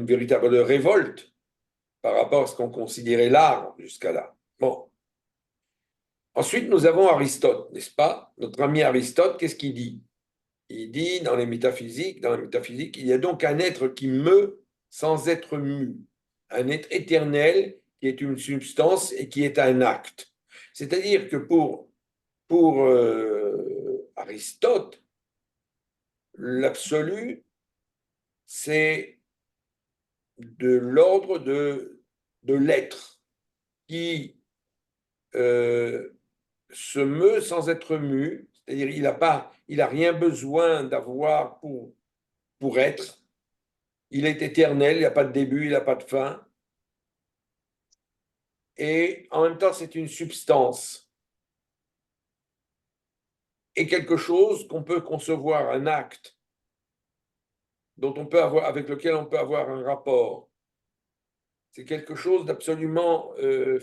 véritable révolte par rapport à ce qu'on considérait l'art jusqu'à là. Bon. Ensuite, nous avons Aristote, n'est-ce pas? Notre ami Aristote, qu'est-ce qu'il dit? Il dit dans la métaphysique, il y a donc un être qui meut sans être mu, un être éternel qui est une substance et qui est un acte. C'est-à-dire que pour Aristote, l'absolu, c'est de l'ordre de l'être qui se meut sans être mu, c'est-à-dire il a rien besoin d'avoir pour être. Il est éternel, il n'y a pas de début, il n'a pas de fin. Et en même temps, c'est une substance. Et quelque chose qu'on peut concevoir, un acte, avec lequel on peut avoir un rapport. C'est quelque chose d'absolument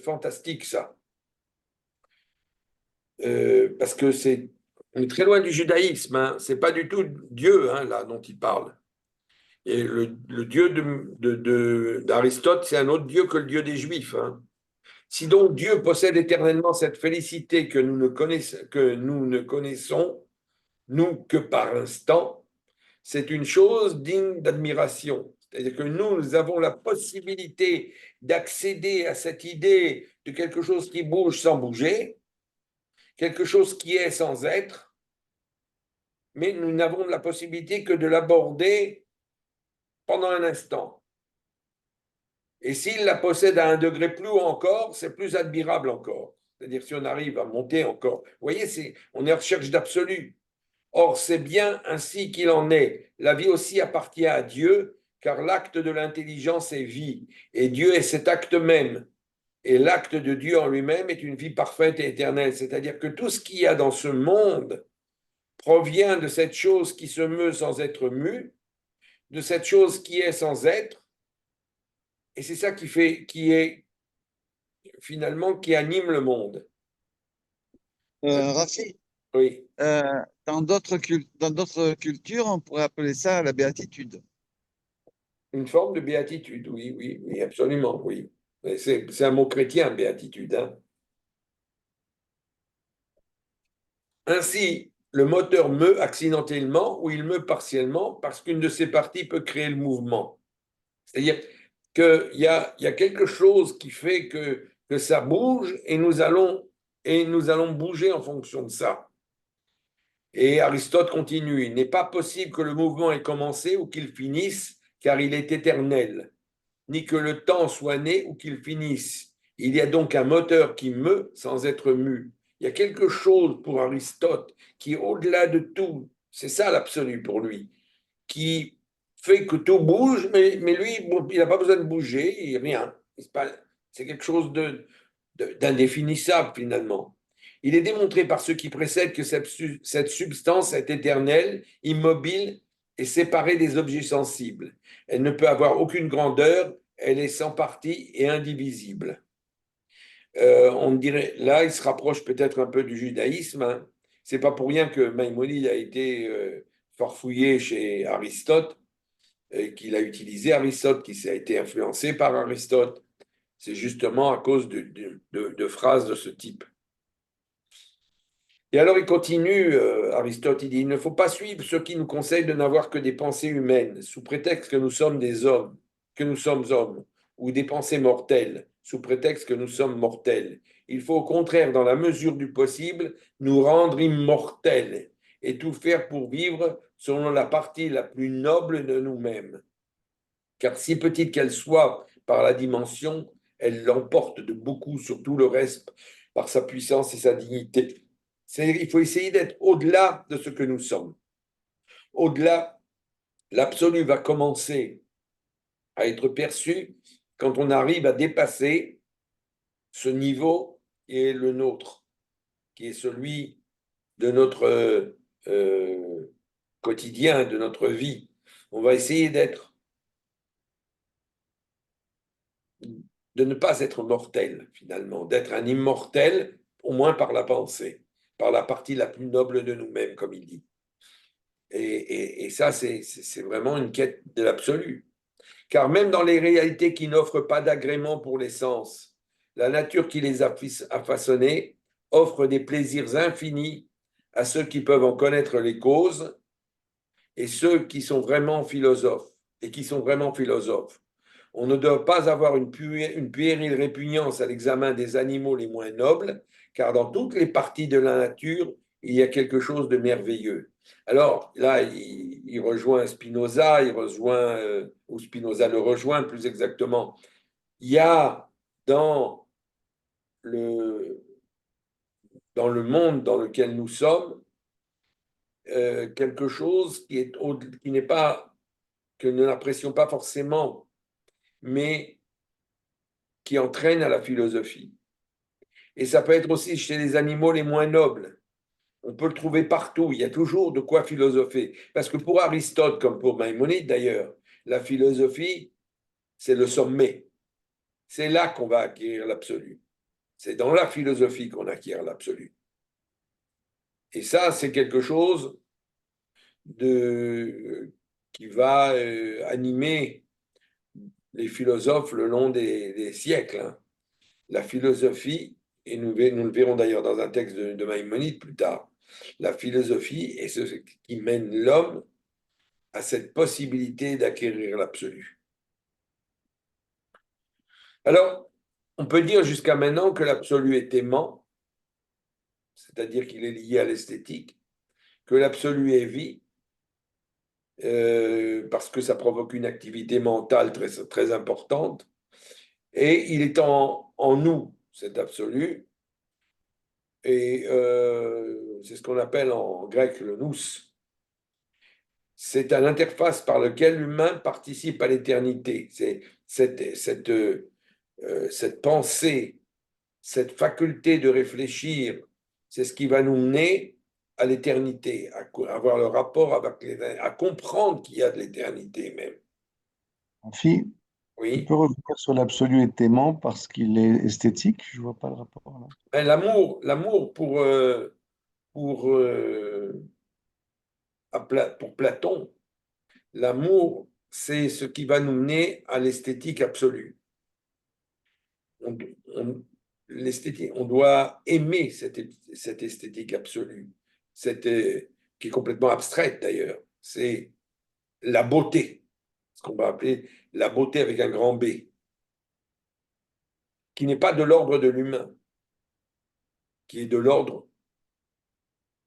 fantastique, ça. Parce que on est très loin du judaïsme, hein. Ce n'est pas du tout Dieu, hein, là, dont il parle. Et le Dieu d'Aristote, c'est un autre Dieu que le Dieu des Juifs, hein. Si donc Dieu possède éternellement cette félicité que nous ne connaissons, nous, que par instant, c'est une chose digne d'admiration. C'est-à-dire que nous avons la possibilité d'accéder à cette idée de quelque chose qui bouge sans bouger, quelque chose qui est sans être, mais nous n'avons la possibilité que de l'aborder pendant un instant. Et s'il la possède à un degré plus haut encore, c'est plus admirable encore. C'est-à-dire si on arrive à monter encore. Vous voyez, on est en recherche d'absolu. Or, c'est bien ainsi qu'il en est. La vie aussi appartient à Dieu, car l'acte de l'intelligence est vie, et Dieu est cet acte même. Et l'acte de Dieu en lui-même est une vie parfaite et éternelle. C'est-à-dire que tout ce qu'il y a dans ce monde provient de cette chose qui se meut sans être mue, de cette chose qui est sans être, et c'est ça qui anime le monde. Rafi, Oui, dans d'autres cultures, on pourrait appeler ça la béatitude. une forme de béatitude, oui, oui, oui, absolument, oui. C'est un mot chrétien, béatitude, hein. Ainsi, le moteur meut accidentellement ou il meut partiellement parce qu'une de ses parties peut créer le mouvement. C'est-à-dire qu'il y a quelque chose qui fait que ça bouge et nous allons bouger en fonction de ça. Et Aristote continue, il n'est pas possible que le mouvement ait commencé ou qu'il finisse, car il est éternel, ni que le temps soit né ou qu'il finisse. Il y a donc un moteur qui meut sans être mu. Il y a quelque chose pour Aristote qui est au-delà de tout, c'est ça l'absolu pour lui, qui fait que tout bouge, mais lui, il n'a pas besoin de bouger, rien. C'est quelque chose d'indéfinissable finalement. Il est démontré par ceux qui précèdent que cette substance est éternelle, immobile et séparée des objets sensibles. Elle ne peut avoir aucune grandeur, elle est sans partie et indivisible. On dirait, là, il se rapproche peut-être un peu du judaïsme, hein. C'est pas pour rien que Maïmonide a été farfouillé chez Aristote, qu'il a utilisé Aristote, qui a été influencé par Aristote. C'est justement à cause de phrases de ce type. Et alors il continue, Aristote, il dit, il ne faut pas suivre ceux qui nous conseillent de n'avoir que des pensées humaines, sous prétexte que nous sommes des hommes, ou des pensées mortelles, sous prétexte que nous sommes mortels. Il faut au contraire, dans la mesure du possible, nous rendre immortels et tout faire pour vivre selon la partie la plus noble de nous-mêmes. Car si petite qu'elle soit par la dimension, elle l'emporte de beaucoup sur tout le reste par sa puissance et sa dignité. C'est-à-dire qu'il faut essayer d'être au-delà de ce que nous sommes. Au-delà, l'absolu va commencer à être perçu quand on arrive à dépasser ce niveau qui est le nôtre, qui est celui de notre quotidien, de notre vie. On va essayer de ne pas être mortel, finalement, d'être un immortel, au moins par la pensée, par la partie la plus noble de nous-mêmes, comme il dit. Et ça, c'est vraiment une quête de l'absolu. Car même dans les réalités qui n'offrent pas d'agrément pour les sens, la nature qui les a façonnés offre des plaisirs infinis à ceux qui peuvent en connaître les causes et ceux qui sont vraiment philosophes et qui sont vraiment philosophes. On ne doit pas avoir une puérile répugnance à l'examen des animaux les moins nobles, car dans toutes les parties de la nature, il y a quelque chose de merveilleux. Alors là, il rejoint Spinoza, ou Spinoza le rejoint plus exactement. Il y a dans le, dans le monde dans lequel nous sommes quelque chose qui n'est pas, que nous n'apprécions pas forcément, mais qui entraîne à la philosophie. Et ça peut être aussi chez les animaux les moins nobles. On peut le trouver partout. Il y a toujours de quoi philosopher. Parce que pour Aristote, comme pour Maïmonide d'ailleurs, la philosophie, c'est le sommet. C'est là qu'on va acquérir l'absolu. C'est dans la philosophie qu'on acquiert l'absolu. Et ça, c'est quelque chose qui va animer les philosophes le long des siècles. Hein. La philosophie, et nous le verrons d'ailleurs dans un texte de Maïmonide plus tard, la philosophie est ce qui mène l'homme à cette possibilité d'acquérir l'absolu. Alors, on peut dire jusqu'à maintenant que l'absolu est aimant, c'est-à-dire qu'il est lié à l'esthétique, que l'absolu est vie, parce que ça provoque une activité mentale très, très importante, et il est en nous, cet absolu, et c'est ce qu'on appelle en grec le nous. C'est une interface par laquelle l'humain participe à l'éternité. C'est cette pensée, cette faculté de réfléchir, c'est ce qui va nous mener à l'éternité, à avoir le rapport avec l'éternité, à comprendre qu'il y a de l'éternité même. Fille, tu Oui. peux revenir sur l'absolu et aimant parce qu'il est esthétique? Je vois pas le rapport là. Ben, l'amour pour Platon, l'amour, c'est ce qui va nous mener à l'esthétique absolue. On doit aimer cette esthétique absolue, qui est complètement abstraite d'ailleurs. C'est la beauté, ce qu'on va appeler la beauté avec un grand B, qui n'est pas de l'ordre de l'humain, qui est de l'ordre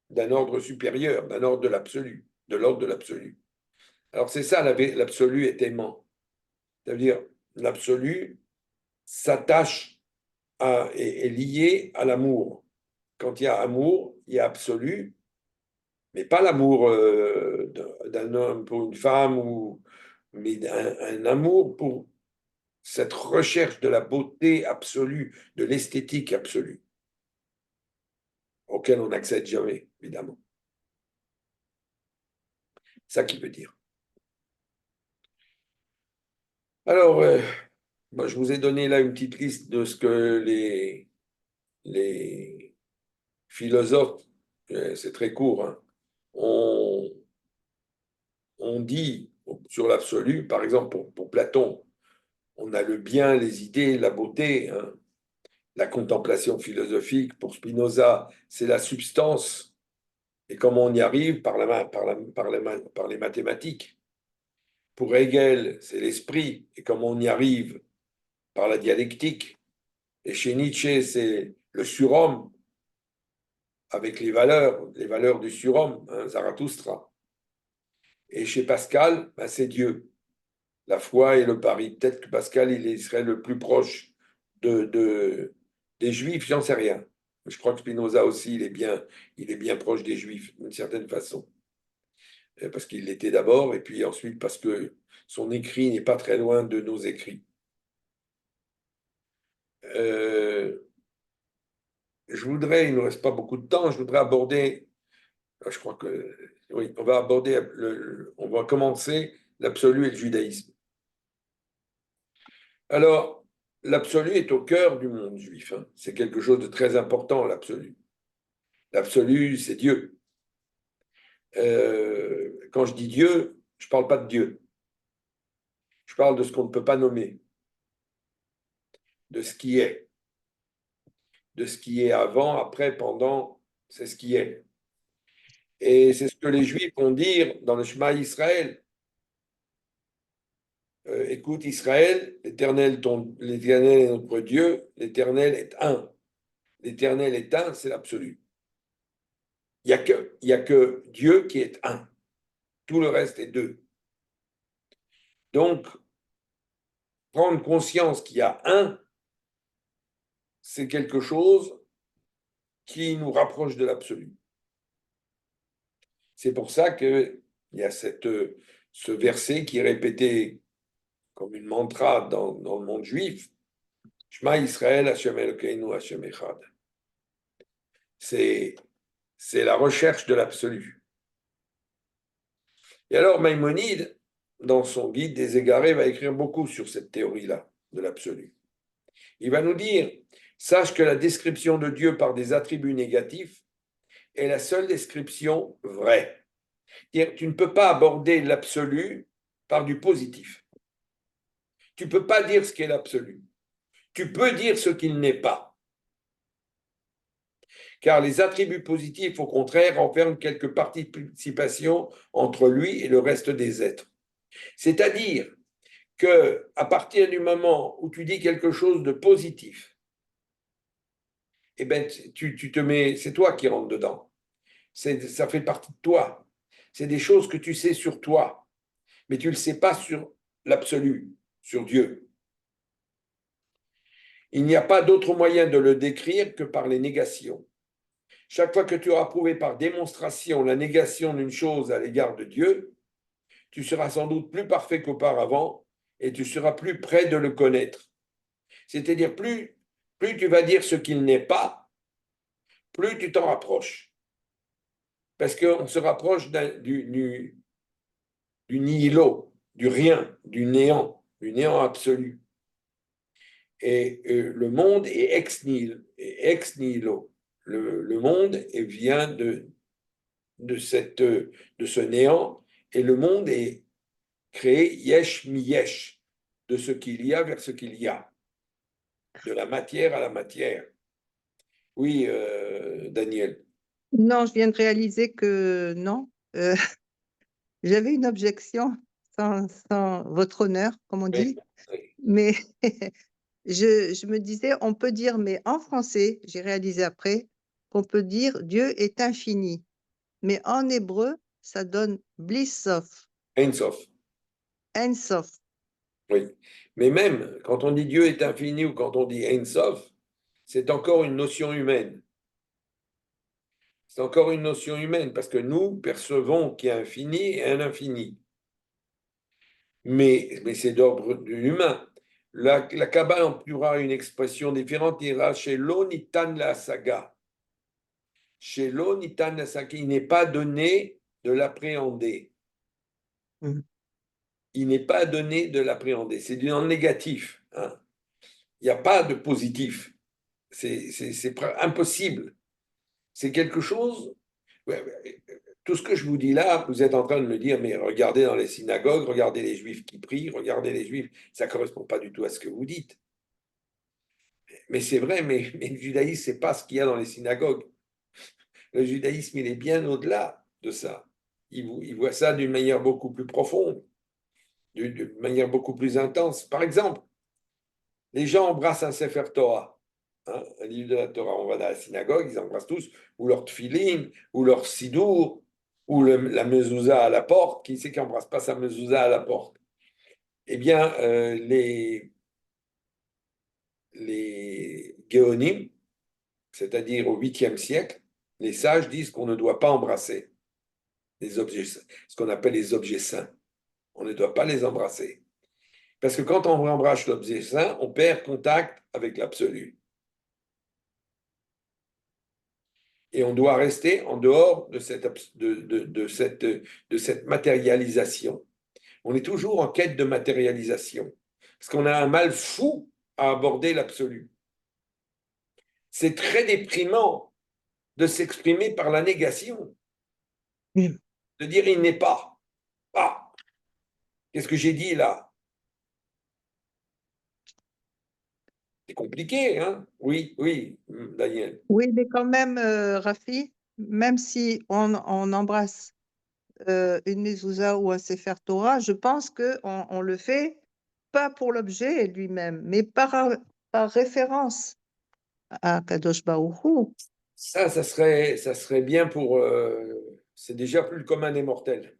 d'un ordre supérieur, d'un ordre de l'absolu, de l'ordre de l'absolu. Alors c'est ça, l'absolu est aimant. C'est-à-dire, l'absolu s'attache est lié à l'amour. Quand il y a amour, il y a absolu, mais pas l'amour d'un homme pour une femme, mais un amour pour cette recherche de la beauté absolue, de l'esthétique absolue, auquel on n'accède jamais, évidemment. C'est ça qui veut dire. Alors, moi, je vous ai donné là une petite liste de ce que les philosophes, c'est très court, hein, on dit sur l'absolu, par exemple pour Platon, on a le bien, les idées, la beauté, hein, la contemplation philosophique. Pour Spinoza, c'est la substance. Et comment on y arrive? Par les mathématiques. Pour Hegel, c'est l'esprit. Et comment on y arrive? Par la dialectique. Et chez Nietzsche, c'est le surhomme, avec les valeurs du surhomme, hein, Zarathustra. Et chez Pascal, ben, c'est Dieu, la foi et le pari. Peut-être que Pascal, il serait le plus proche des Juifs, j'en sais rien. Je crois que Spinoza aussi, il est bien proche des Juifs, d'une certaine façon. Parce qu'il l'était d'abord, et puis ensuite parce que son écrit n'est pas très loin de nos écrits. Il ne nous reste pas beaucoup de temps, je voudrais aborder, je crois que, oui, on va commencer l'absolu et le judaïsme. Alors, l'absolu est au cœur du monde juif. Hein. C'est quelque chose de très important, l'absolu. L'absolu, c'est Dieu. Quand je dis Dieu, je ne parle pas de Dieu. Je parle de ce qu'on ne peut pas nommer, de ce qui est. De ce qui est avant, après, pendant, c'est ce qui est. Et c'est ce que les Juifs vont dire dans le Shema Israël. Écoute Israël, l'Éternel est notre Dieu, l'Éternel est un. L'Éternel est un, c'est l'absolu. Il y a que Dieu qui est un. Tout le reste est deux. Donc, prendre conscience qu'il y a un, c'est quelque chose qui nous rapproche de l'absolu. C'est pour ça qu'il y a ce verset qui est répété comme une mantra dans le monde juif. Shema Israël, Hashem Elokeinu, Hashem Echad. C'est la recherche de l'absolu. Et alors Maïmonide, dans son guide des égarés, va écrire beaucoup sur cette théorie-là de l'absolu. Il va nous dire, sache que la description de Dieu par des attributs négatifs est la seule description vraie. Tu ne peux pas aborder l'absolu par du positif. Tu ne peux pas dire ce qu'est l'absolu. Tu peux dire ce qu'il n'est pas. Car les attributs positifs, au contraire, renferment quelque participation entre lui et le reste des êtres. C'est-à-dire que à partir du moment où tu dis quelque chose de positif, eh ben, tu te mets, c'est toi qui rentres dedans. Ça fait partie de toi. C'est des choses que tu sais sur toi, mais tu ne le sais pas sur l'absolu, sur Dieu. Il n'y a pas d'autre moyen de le décrire que par les négations. Chaque fois que tu auras prouvé par démonstration la négation d'une chose à l'égard de Dieu, tu seras sans doute plus parfait qu'auparavant et tu seras plus près de le connaître. C'est-à-dire, plus tu vas dire ce qu'il n'est pas, plus tu t'en rapproches. Parce qu'on se rapproche du nihilo, du rien, du néant absolu. Et le monde est ex nihilo. Le monde vient de ce néant, et le monde est créé yesh mi yesh, de ce qu'il y a vers ce qu'il y a, de la matière à la matière. Oui, Daniel. Non, je viens de réaliser que non. J'avais une objection sans votre honneur, comme on dit, mais je me disais, on peut dire, mais en français, j'ai réalisé après, qu'on peut dire Dieu est infini. Mais en hébreu, ça donne blissof, Ein Sof. Ein Sof. Oui. Mais même quand on dit Dieu est infini ou quand on dit Ein Sof, c'est encore une notion humaine. C'est encore une notion humaine parce que nous percevons qu'il y a un fini et un infini. Mais c'est d'ordre humain. La Kabbale emploiera une expression différente, il dira chez l'onitan la saga. Chez l'onitan la saga, il n'est pas donné de l'appréhender. Il n'est pas donné de l'appréhender. C'est du négatif. Hein. Il n'y a pas de positif. C'est impossible. C'est quelque chose. Tout ce que je vous dis là, vous êtes en train de me dire, mais regardez dans les synagogues, regardez les juifs qui prient, regardez les juifs, ça ne correspond pas du tout à ce que vous dites. Mais c'est vrai, mais le judaïsme, ce n'est pas ce qu'il y a dans les synagogues. Le judaïsme, il est bien au-delà de ça. Il voit ça d'une manière beaucoup plus profonde, d'une manière beaucoup plus intense. Par exemple, les gens embrassent un Sefer Torah, hein, un livre de la Torah. On va dans la synagogue, ils embrassent tous, ou leur tefilin, ou leur sidour, ou la mezouza à la porte. Qui c'est qui n'embrasse pas sa mezouza à la porte? Eh bien, les Géonim, c'est-à-dire au 8e siècle, les sages disent qu'on ne doit pas embrasser les objets, ce qu'on appelle les objets saints. On ne doit pas les embrasser. Parce que quand on embrasse l'objet saint, on perd contact avec l'absolu. Et on doit rester en dehors de cette matérialisation. On est toujours en quête de matérialisation. Parce qu'on a un mal fou à aborder l'absolu. C'est très déprimant de s'exprimer par la négation. de dire il n'est pas. Ah, qu'est-ce que j'ai dit là? C'est compliqué, hein? Oui, oui, Daniel. Oui, mais quand même, Rafi, même si on embrasse une mezouza ou un Sefer Torah, je pense qu'on le fait pas pour l'objet lui-même, mais par référence à Kadosh Baruch Hu. Ça serait bien pour. C'est déjà plus le commun des mortels.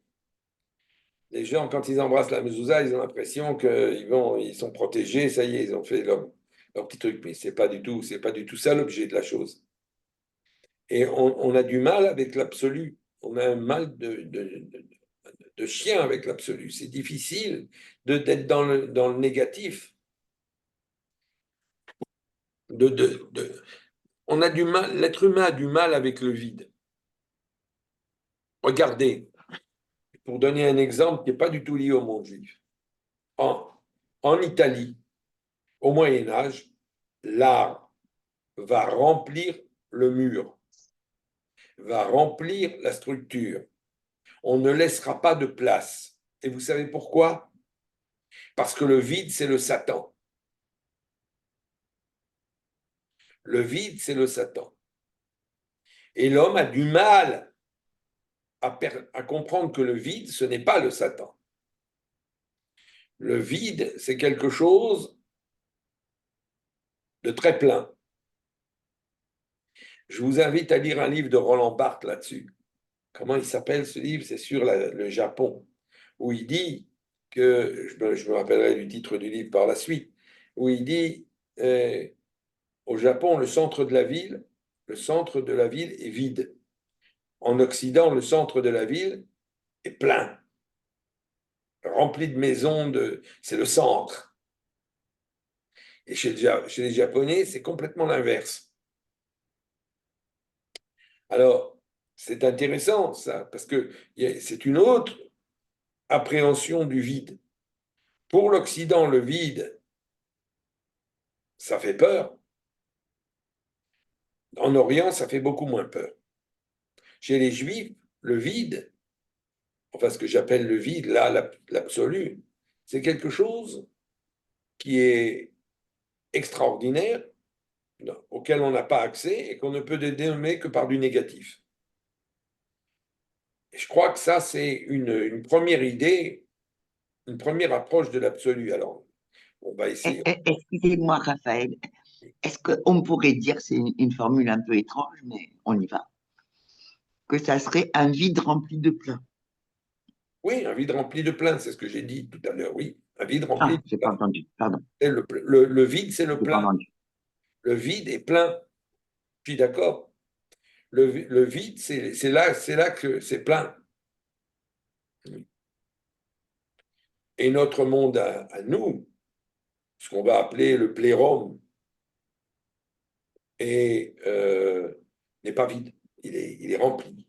Les gens, quand ils embrassent la mezouza, ils ont l'impression ils sont protégés, ça y est, ils ont fait leur petit truc. Mais c'est pas du tout ça l'objet de la chose. Et on a du mal avec l'absolu. On a un mal de chien avec l'absolu. C'est difficile d'être dans le négatif. On a du mal, l'être humain a du mal avec le vide. Regardez, pour donner un exemple qui n'est pas du tout lié au monde juif. En Italie, au Moyen Âge, l'art va remplir le mur, va remplir la structure. On ne laissera pas de place. Et vous savez pourquoi? Parce que le vide, c'est le Satan. Le vide, c'est le Satan. Et l'homme a du mal à comprendre que le vide, ce n'est pas le Satan. Le vide, c'est quelque chose de très plein. Je vous invite à lire un livre de Roland Barthes là-dessus. Comment il s'appelle ce livre? C'est sur le Japon, où il dit que, je me rappellerai du titre du livre par la suite, où il dit, au Japon, le centre de la ville est vide. En Occident, le centre de la ville est plein, rempli de maisons, c'est le centre. Et chez les Japonais, c'est complètement l'inverse. Alors, c'est intéressant ça, parce que c'est une autre appréhension du vide. Pour l'Occident, le vide, ça fait peur. En Orient, ça fait beaucoup moins peur. Chez les Juifs, le vide, enfin ce que j'appelle le vide, là, l'absolu, c'est quelque chose qui est extraordinaire, auquel on n'a pas accès et qu'on ne peut dénommer que par du négatif. Et je crois que ça, c'est une première idée, une première approche de l'absolu. Alors, on va essayer. Excusez-moi, Raphaël. Est-ce qu'on pourrait dire, c'est une formule un peu étrange, mais on y va, que ça serait un vide rempli de plein? Oui, un vide rempli de plein, c'est ce que j'ai dit tout à l'heure, oui. Un vide rempli Ah, de j'ai pas plein. entendu, pardon. Et le vide, c'est le J'ai pas plein. entendu. Le vide est plein. Je suis d'accord. Le vide, c'est là que c'est plein. Et notre monde à nous, ce qu'on va appeler le plérum, n'est pas vide. Il est rempli.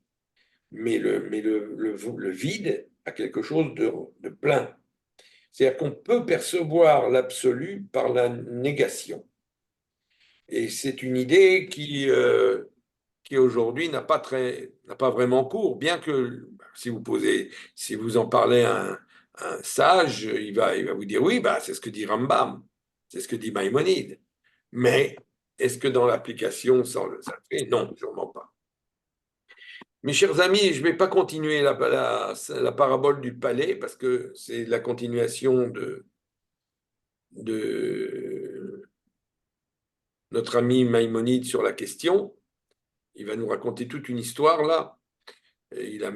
Mais le vide a quelque chose de plein. C'est-à-dire qu'on peut percevoir l'absolu par la négation. Et c'est une idée qui aujourd'hui n'a pas vraiment cours, bien que si vous en parlez à un sage, il va vous dire oui, bah, c'est ce que dit Rambam, c'est ce que dit Maïmonide. Mais est-ce que dans l'application, ça le fait? Non, sûrement pas. Mes chers amis, je ne vais pas continuer la parabole du palais parce que c'est la continuation de notre ami Maïmonide sur la question. Il va nous raconter toute une histoire là. Et il a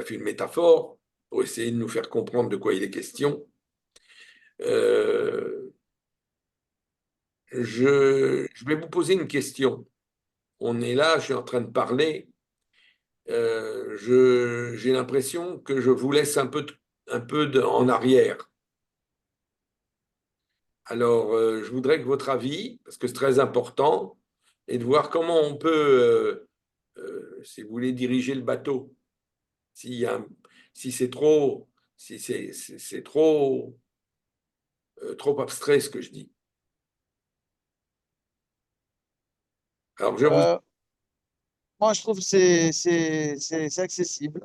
fait une métaphore pour essayer de nous faire comprendre de quoi il est question. Euh, je vais vous poser une question. On est là, je suis en train de parler. J'ai l'impression que je vous laisse en arrière. Alors, je voudrais que votre avis, parce que c'est très important, et de voir comment on peut, si vous voulez, diriger le bateau. S'il y a un- Si c'est trop, si c'est trop abstrait ce que je dis. Alors, Moi, je trouve que c'est accessible.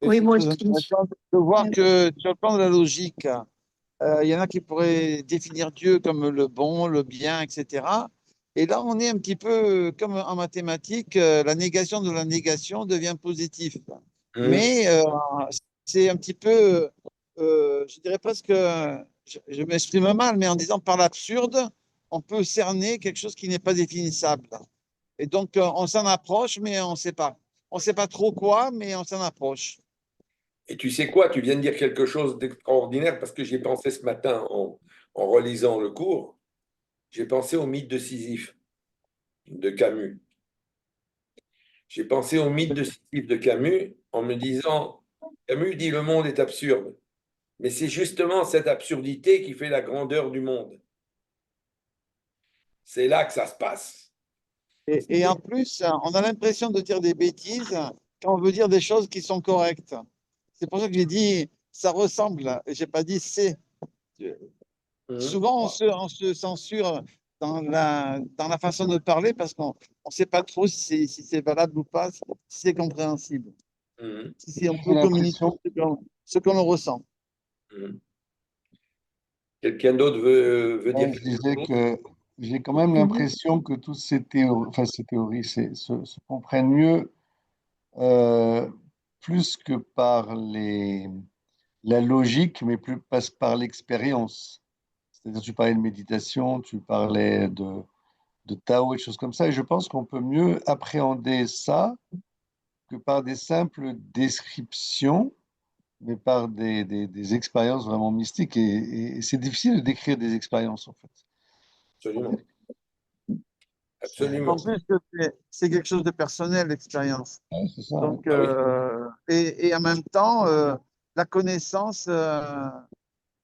Et Oui, c'est moi très aussi. intéressant de voir que sur le plan de la logique, il y en a qui pourraient définir Dieu comme le bon, le bien, etc. Et là, on est un petit peu comme en mathématiques, la négation de la négation devient positif. Hum. Mais c'est un petit peu, je dirais presque, je m'exprime mal, mais en disant par l'absurde, on peut cerner quelque chose qui n'est pas définissable. Et donc, on s'en approche, mais on ne sait pas. On ne sait pas trop quoi, mais on s'en approche. Et tu sais quoi, tu viens de dire quelque chose d'extraordinaire parce que j'y ai pensé ce matin en relisant le cours. J'ai pensé au mythe de Sisyphe de Camus. J'ai pensé au mythe de Sisyphe de Camus en me disant, Camus dit le monde est absurde, mais c'est justement cette absurdité qui fait la grandeur du monde. C'est là que ça se passe. Et en plus, on a l'impression de dire des bêtises quand on veut dire des choses qui sont correctes. C'est pour ça que j'ai dit ça ressemble. J'ai pas dit c'est. Mhm. Souvent, on se censure dans la façon de parler parce qu'on ne sait pas trop si c'est valable ou pas, si c'est compréhensible, Mhm. si on J'ai peut communiquer l'impression, ce qu'on ressent. Mhm. Quelqu'un d'autre veut dire ouais, je quelque disais chose? que j'ai quand même Mhm. l'impression que toutes ces théories se comprennent mieux euh, plus que par la logique, mais plus passe par l'expérience. C'est-à-dire, tu parlais de méditation, tu parlais de Tao et de choses comme ça, et je pense qu'on peut mieux appréhender ça que par des simples descriptions, mais par des expériences vraiment mystiques. Et c'est difficile de décrire des expériences, en fait. Absolument. En Absolument. plus, que c'est quelque chose de personnel, l'expérience. Ouais, c'est ça, ouais. Donc, Ah oui. et en même temps, la connaissance,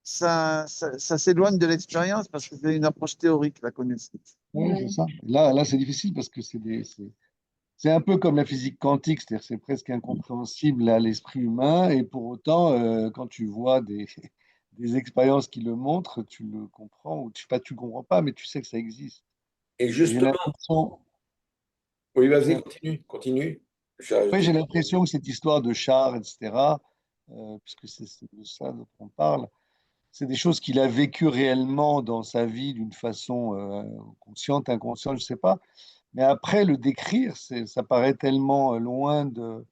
ça s'éloigne de l'expérience parce que c'est une approche théorique, la connaissance. Ouais, c'est Ouais. ça. Là, c'est difficile parce que c'est un peu comme la physique quantique, c'est-à-dire c'est presque incompréhensible à l'esprit humain, et pour autant, quand tu vois des expériences qui le montrent, tu le comprends, ou tu sais pas, tu le comprends pas, mais tu sais que ça existe. Et Et j'ai justement, l'impression, oui, vas-y, ouais. continue, continue. Après, j'ai l'impression que cette histoire de char, etc., puisque c'est de ça dont on parle, c'est des choses qu'il a vécues réellement dans sa vie d'une façon consciente, inconsciente, je sais pas. Mais après, le décrire, ça paraît tellement loin de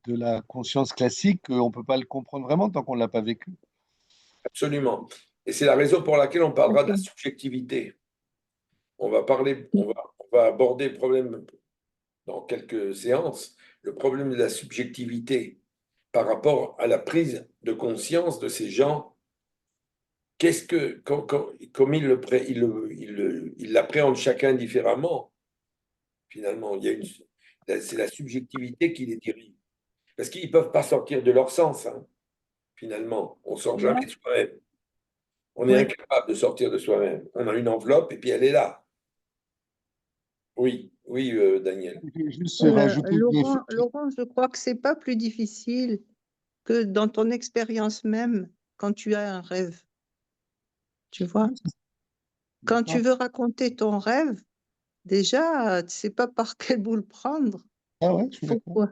la conscience classique qu'on ne peut pas le comprendre vraiment tant qu'on ne l'a pas vécu. Absolument. Et c'est la raison pour laquelle on parlera de la Ok. subjectivité. On va aborder le problème dans quelques séances, le problème de la subjectivité par rapport à la prise de conscience de ces gens. Comme ils l'appréhendent chacun différemment, finalement, c'est la subjectivité qui les dirige. Parce qu'ils ne peuvent pas sortir de leur sens, hein, finalement. On ne sort jamais de soi-même. On est Oui. incapable de sortir de soi-même. On a une enveloppe et puis elle est là. Oui, oui, Daniel. Je vais juste rajouter Laurent, je crois que c'est pas plus difficile que dans ton expérience même quand tu as un rêve. Tu vois? Quand tu d'accord. veux raconter ton rêve, déjà, tu sais pas par quel bout le prendre. Ah ouais, je Il suis faut d'accord. quoi?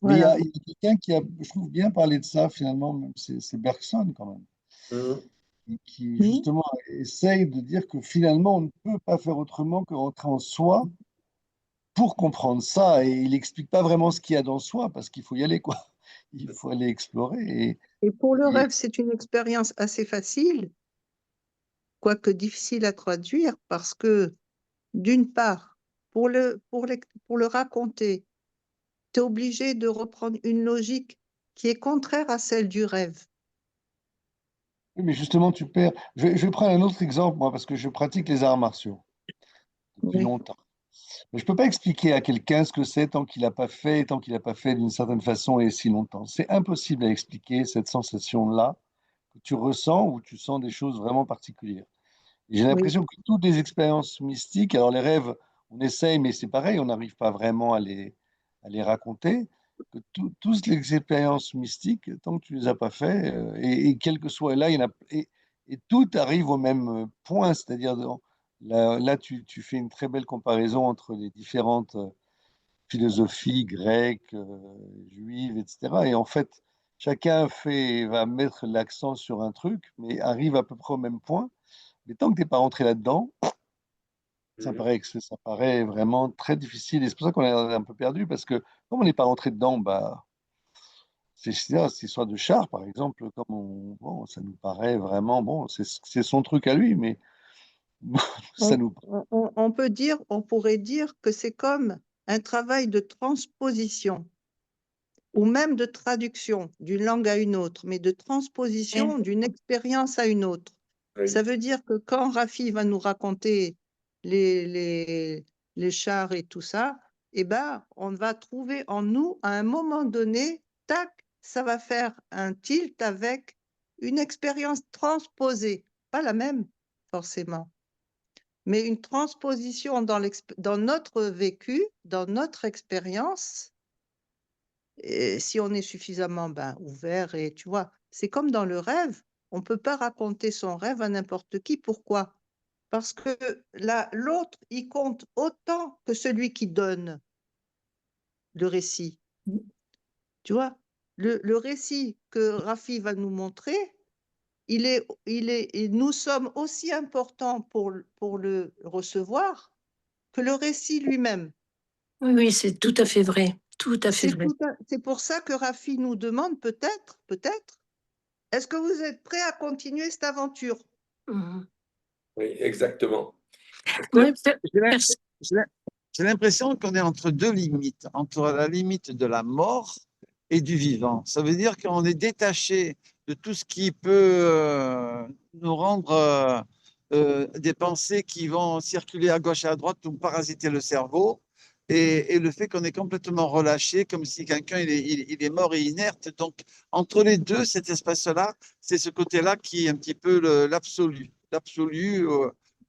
Mais Voilà. il y a quelqu'un qui a, je trouve, bien parlé de ça finalement, même, c'est Bergson quand même, Mhm. et qui Mhm. justement essaye de dire que finalement on ne peut pas faire autrement que rentrer en soi pour comprendre ça. Et il n'explique pas vraiment ce qu'il y a dans soi parce qu'il faut y aller, quoi. Il faut aller explorer. Et pour le Et- rêve, c'est une expérience assez facile, quoique difficile à traduire, parce que d'une part, pour le raconter, tu es obligé de reprendre une logique qui est contraire à celle du rêve. oui, mais justement, tu perds. Je vais prendre un autre exemple, moi, parce que je pratique les arts martiaux depuis Oui, longtemps. Mais je ne peux pas expliquer à quelqu'un ce que c'est tant qu'il n'a pas fait, tant qu'il n'a pas fait d'une certaine façon et si longtemps. C'est impossible à expliquer cette sensation-là que tu ressens ou tu sens des choses vraiment particulières. Et j'ai oui, l'impression que toutes les expériences mystiques, alors les rêves, on essaye, mais c'est pareil, on n'arrive pas vraiment à les raconter. Que toutes les expériences mystiques, tant que tu ne les as pas fait, et quel que soit là, il y en a, et tout arrive au même point, c'est-à-dire là, tu fais une très belle comparaison entre les différentes philosophie grecque, juive, etc. Et en fait, chacun va mettre l'accent sur un truc, mais arrive à peu près au même point. Mais tant que tu n'es pas rentré là-dedans, ça paraît vraiment très difficile. Et c'est pour ça qu'on est un peu perdu, parce que comme on n'est pas rentré dedans, bah, cette histoire de char, par exemple, bon, ça nous paraît vraiment, bon, c'est son truc à lui, mais ça nous... On pourrait dire que c'est comme un travail de transposition ou même de traduction d'une langue à une autre, mais de transposition d'une expérience à une autre. Oui. Ça veut dire que quand Rafi va nous raconter les chars et tout ça, eh ben, on va trouver en nous, à un moment donné, tac, ça va faire un tilt avec une expérience transposée, pas la même forcément, mais une transposition dans notre vécu, dans notre expérience. Et si on est suffisamment ouvert, et tu vois, c'est comme dans le rêve, on ne peut pas raconter son rêve à n'importe qui. Pourquoi? Parce que l'autre, il compte autant que celui qui donne le récit. Tu vois, le récit que Rafi va nous montrer, et nous sommes aussi importants pour le recevoir que le récit lui-même. Oui, oui, c'est tout à fait vrai. Tout à fait vrai. C'est pour ça que Rafi nous demande peut-être, est-ce que vous êtes prêts à continuer cette aventure? Oui, exactement. Oui, J'ai l'impression qu'on est entre deux limites, entre la limite de la mort et du vivant. Ça veut dire qu'on est détaché de tout ce qui peut nous rendre des pensées qui vont circuler à gauche et à droite ou parasiter le cerveau, et le fait qu'on est complètement relâché, comme si quelqu'un il est mort et inerte. Donc, entre les deux, cet espace-là, c'est ce côté-là qui est un petit peu l'absolu. L'absolu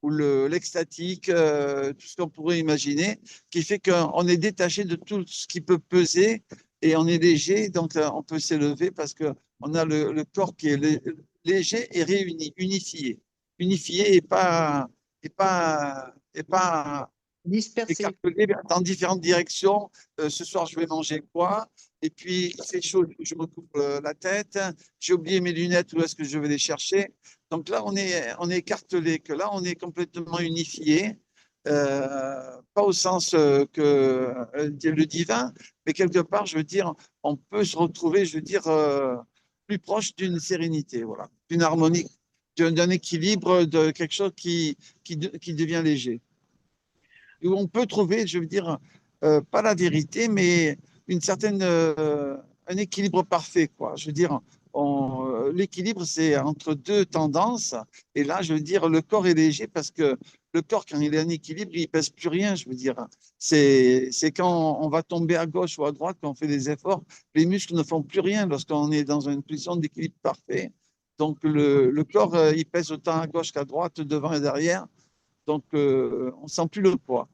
ou l'extatique, tout ce qu'on pourrait imaginer, qui fait qu'on est détaché de tout ce qui peut peser et on est léger, donc on peut s'élever parce qu'on a le corps qui est léger et réuni, unifié et pas Dispersé. écartelé dans différentes directions. Ce soir, je vais manger quoi? Et puis, il fait chaud, je me coupe la tête. J'ai oublié mes lunettes, où est-ce que je vais les chercher? Donc là, on est écartelé, que là, on est complètement unifié. Pas au sens que le divin, mais quelque part, je veux dire, on peut se retrouver, je veux dire, plus proche d'une sérénité, voilà, d'une harmonie, d'un équilibre, de quelque chose qui devient léger. Où on peut trouver, je veux dire, pas la vérité, mais une certaine, un équilibre parfait, quoi. Je veux dire, l'équilibre, c'est entre deux tendances. Et là, je veux dire, le corps est léger parce que le corps, quand il est en équilibre, il pèse plus rien, je veux dire. C'est quand on va tomber à gauche ou à droite, quand on fait des efforts, les muscles ne font plus rien lorsqu'on est dans une position d'équilibre parfait. Donc, le corps, il pèse autant à gauche qu'à droite, devant et derrière. Donc, on ne sent plus le poids.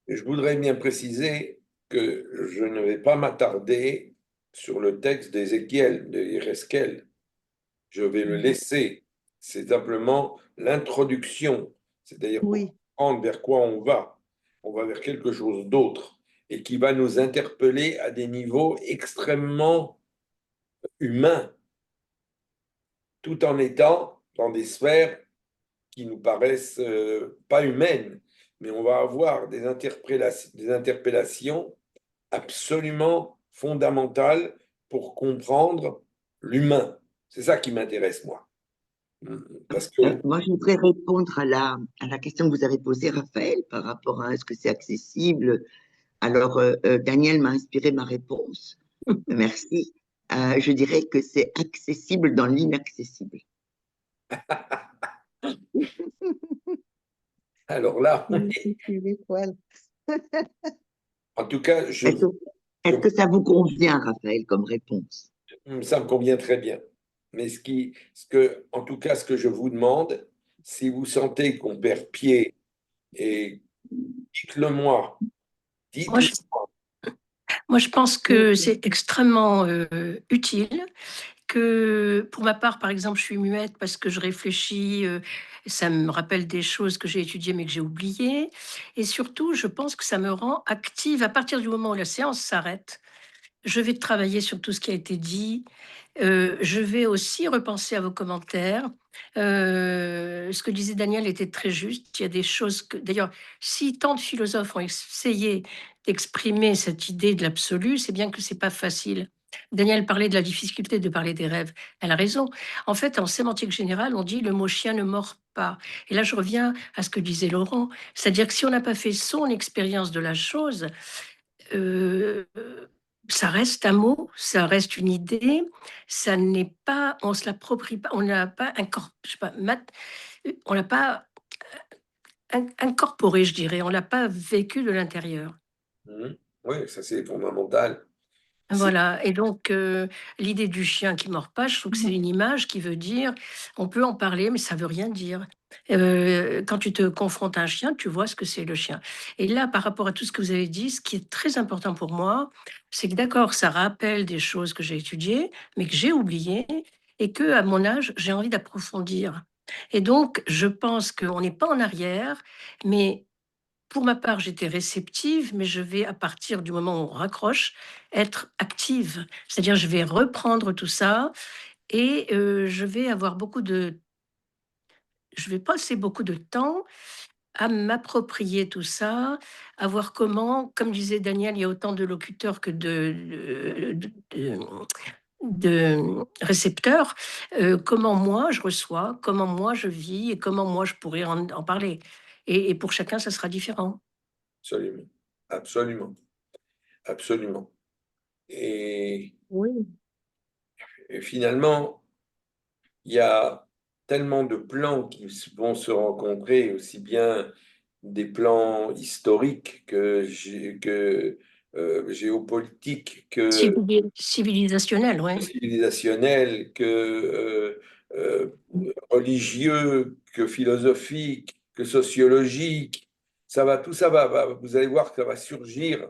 Je voudrais bien préciser que je ne vais pas m'attarder sur le texte d'Ézéchiel, de Yereskel. Je vais le laisser. C'est simplement l'introduction, c'est-à-dire pour comprendre vers quoi on va. On va vers quelque chose d'autre et qui va nous interpeller à des niveaux extrêmement humains, tout en étant dans des sphères qui nous paraissent pas humaines, mais on va avoir des interpellations absolument fondamentales pour comprendre l'humain. C'est ça qui m'intéresse, moi. Parce que... Moi, je voudrais répondre à la question que vous avez posée, Raphaël, par rapport à est-ce que c'est accessible. Alors, Daniel m'a inspiré ma réponse. Merci. Je dirais que c'est accessible dans l'inaccessible. Alors là, en tout cas, est-ce que ça vous convient, Raphaël, comme réponse? Ça me convient très bien. Mais en tout cas, ce que je vous demande, si vous sentez qu'on perd pied, et dites-le moi. Moi, je pense que c'est extrêmement utile que pour ma part, par exemple, je suis muette parce que je réfléchis, ça me rappelle des choses que j'ai étudiées mais que j'ai oubliées. Et surtout, je pense que ça me rend active à partir du moment où la séance s'arrête. Je vais travailler sur tout ce qui a été dit. Je vais aussi repenser à vos commentaires. Ce que disait Daniel était très juste. Il y a des choses que, d'ailleurs, si tant de philosophes ont essayé d'exprimer cette idée de l'absolu, c'est bien que c'est pas facile. Daniel parlait de la difficulté de parler des rêves. Elle a raison. En fait, en sémantique générale, on dit le mot chien ne mord pas. Et là, je reviens à ce que disait Laurent. C'est-à-dire que si on n'a pas fait son expérience de la chose, euh, ça reste un mot, ça reste une idée, ça n'est pas, on se l'approprie pas, on n'a pas on l'a pas incorporé, je dirais, on l'a pas vécu de l'intérieur. Oui, ça c'est fondamental. Voilà, et donc l'idée du chien qui mord pas, je trouve que c'est une image qui veut dire, on peut en parler, mais ça veut rien dire. Quand tu te confrontes à un chien, tu vois ce que c'est le chien. Et là, par rapport à tout ce que vous avez dit, ce qui est très important pour moi, c'est que d'accord, ça rappelle des choses que j'ai étudiées, mais que j'ai oubliées, et que à mon âge, j'ai envie d'approfondir. Et donc, je pense qu'on n'est pas en arrière, mais pour ma part, j'étais réceptive, mais je vais, à partir du moment où on raccroche, être active. C'est-à-dire, je vais reprendre tout ça et je vais passer beaucoup de temps à m'approprier tout ça, à voir comment, comme disait Daniel, il y a autant de locuteurs que de récepteurs, comment moi je reçois, comment moi je vis et comment moi je pourrais en parler. Et pour chacun, ça sera différent. Absolument, absolument, absolument. Et, Oui. et finalement, il y a tellement de plans qui vont se rencontrer, aussi bien des plans historiques que géopolitiques, que Civilisationnel, oui. civilisationnels, que religieux, que philosophiques, que sociologiques. Tout ça vous allez voir que ça va surgir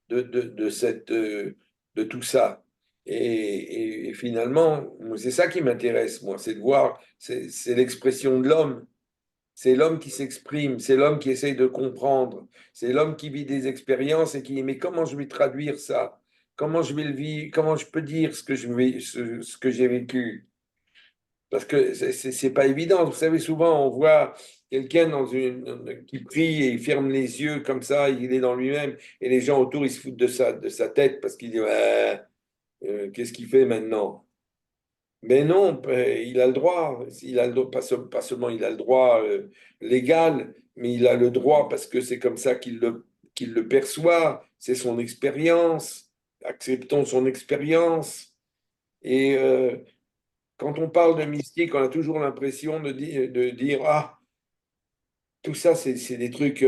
de tout ça. Et finalement, c'est ça qui m'intéresse, moi, c'est de voir, c'est l'expression de l'homme. C'est l'homme qui s'exprime, c'est l'homme qui essaye de comprendre, c'est l'homme qui vit des expériences et qui dit, mais comment je vais traduire ça? Comment je vais le vivre? Comment je peux dire ce que j'ai vécu? Parce que c'est pas évident. Vous savez, souvent, on voit quelqu'un qui prie et il ferme les yeux comme ça, il est dans lui-même, et les gens autour, ils se foutent de sa tête parce qu'il dit, ouais, qu'est-ce qu'il fait maintenant? Mais non, il a le droit. Il a le droit, pas seulement il a le droit légal, mais il a le droit parce que c'est comme ça qu'il le perçoit. C'est son expérience. Acceptons son expérience. Et quand on parle de mystique, on a toujours l'impression de dire, ah, tout ça, c'est des trucs,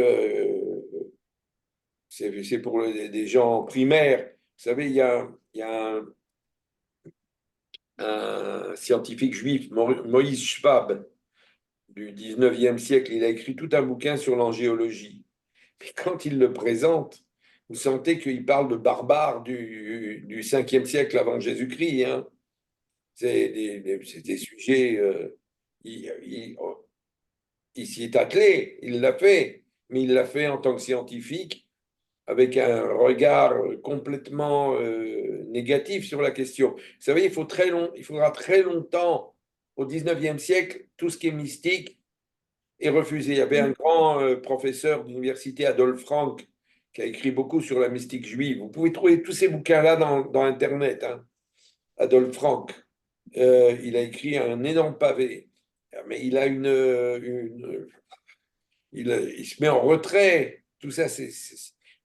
c'est pour des gens primaires. Vous savez, il y a un scientifique juif, Moïse Schwab, du 19e siècle. Il a écrit tout un bouquin sur l'angéologie. Mais quand il le présente, vous sentez qu'il parle de barbares du 5e siècle avant Jésus-Christ, hein. C'est des sujets. Il, il s'y est attelé, il l'a fait, mais il l'a fait en tant que scientifique avec un regard complètement négatif sur la question. Vous savez, il faudra très longtemps, au 19e siècle, tout ce qui est mystique est refusé. Il y avait un grand professeur d'université, Adolphe Frank, qui a écrit beaucoup sur la mystique juive. Vous pouvez trouver tous ces bouquins-là dans Internet, hein. Adolphe Frank. Il a écrit un énorme pavé, mais il se met en retrait. Tout ça,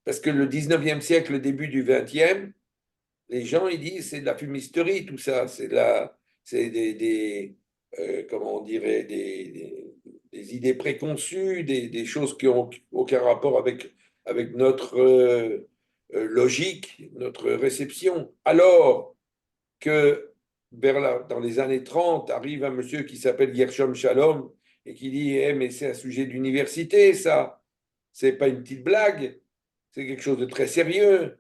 parce que le 19e siècle, le début du 20e, les gens, ils disent c'est de la fumisterie, tout ça. C'est comment on dirait, des idées préconçues, des choses qui n'ont aucun rapport avec notre logique, notre réception. Alors que dans les années 30, arrive un monsieur qui s'appelle Gershom Shalom et qui dit mais c'est un sujet d'université, ça. C'est pas une petite blague. C'est quelque chose de très sérieux.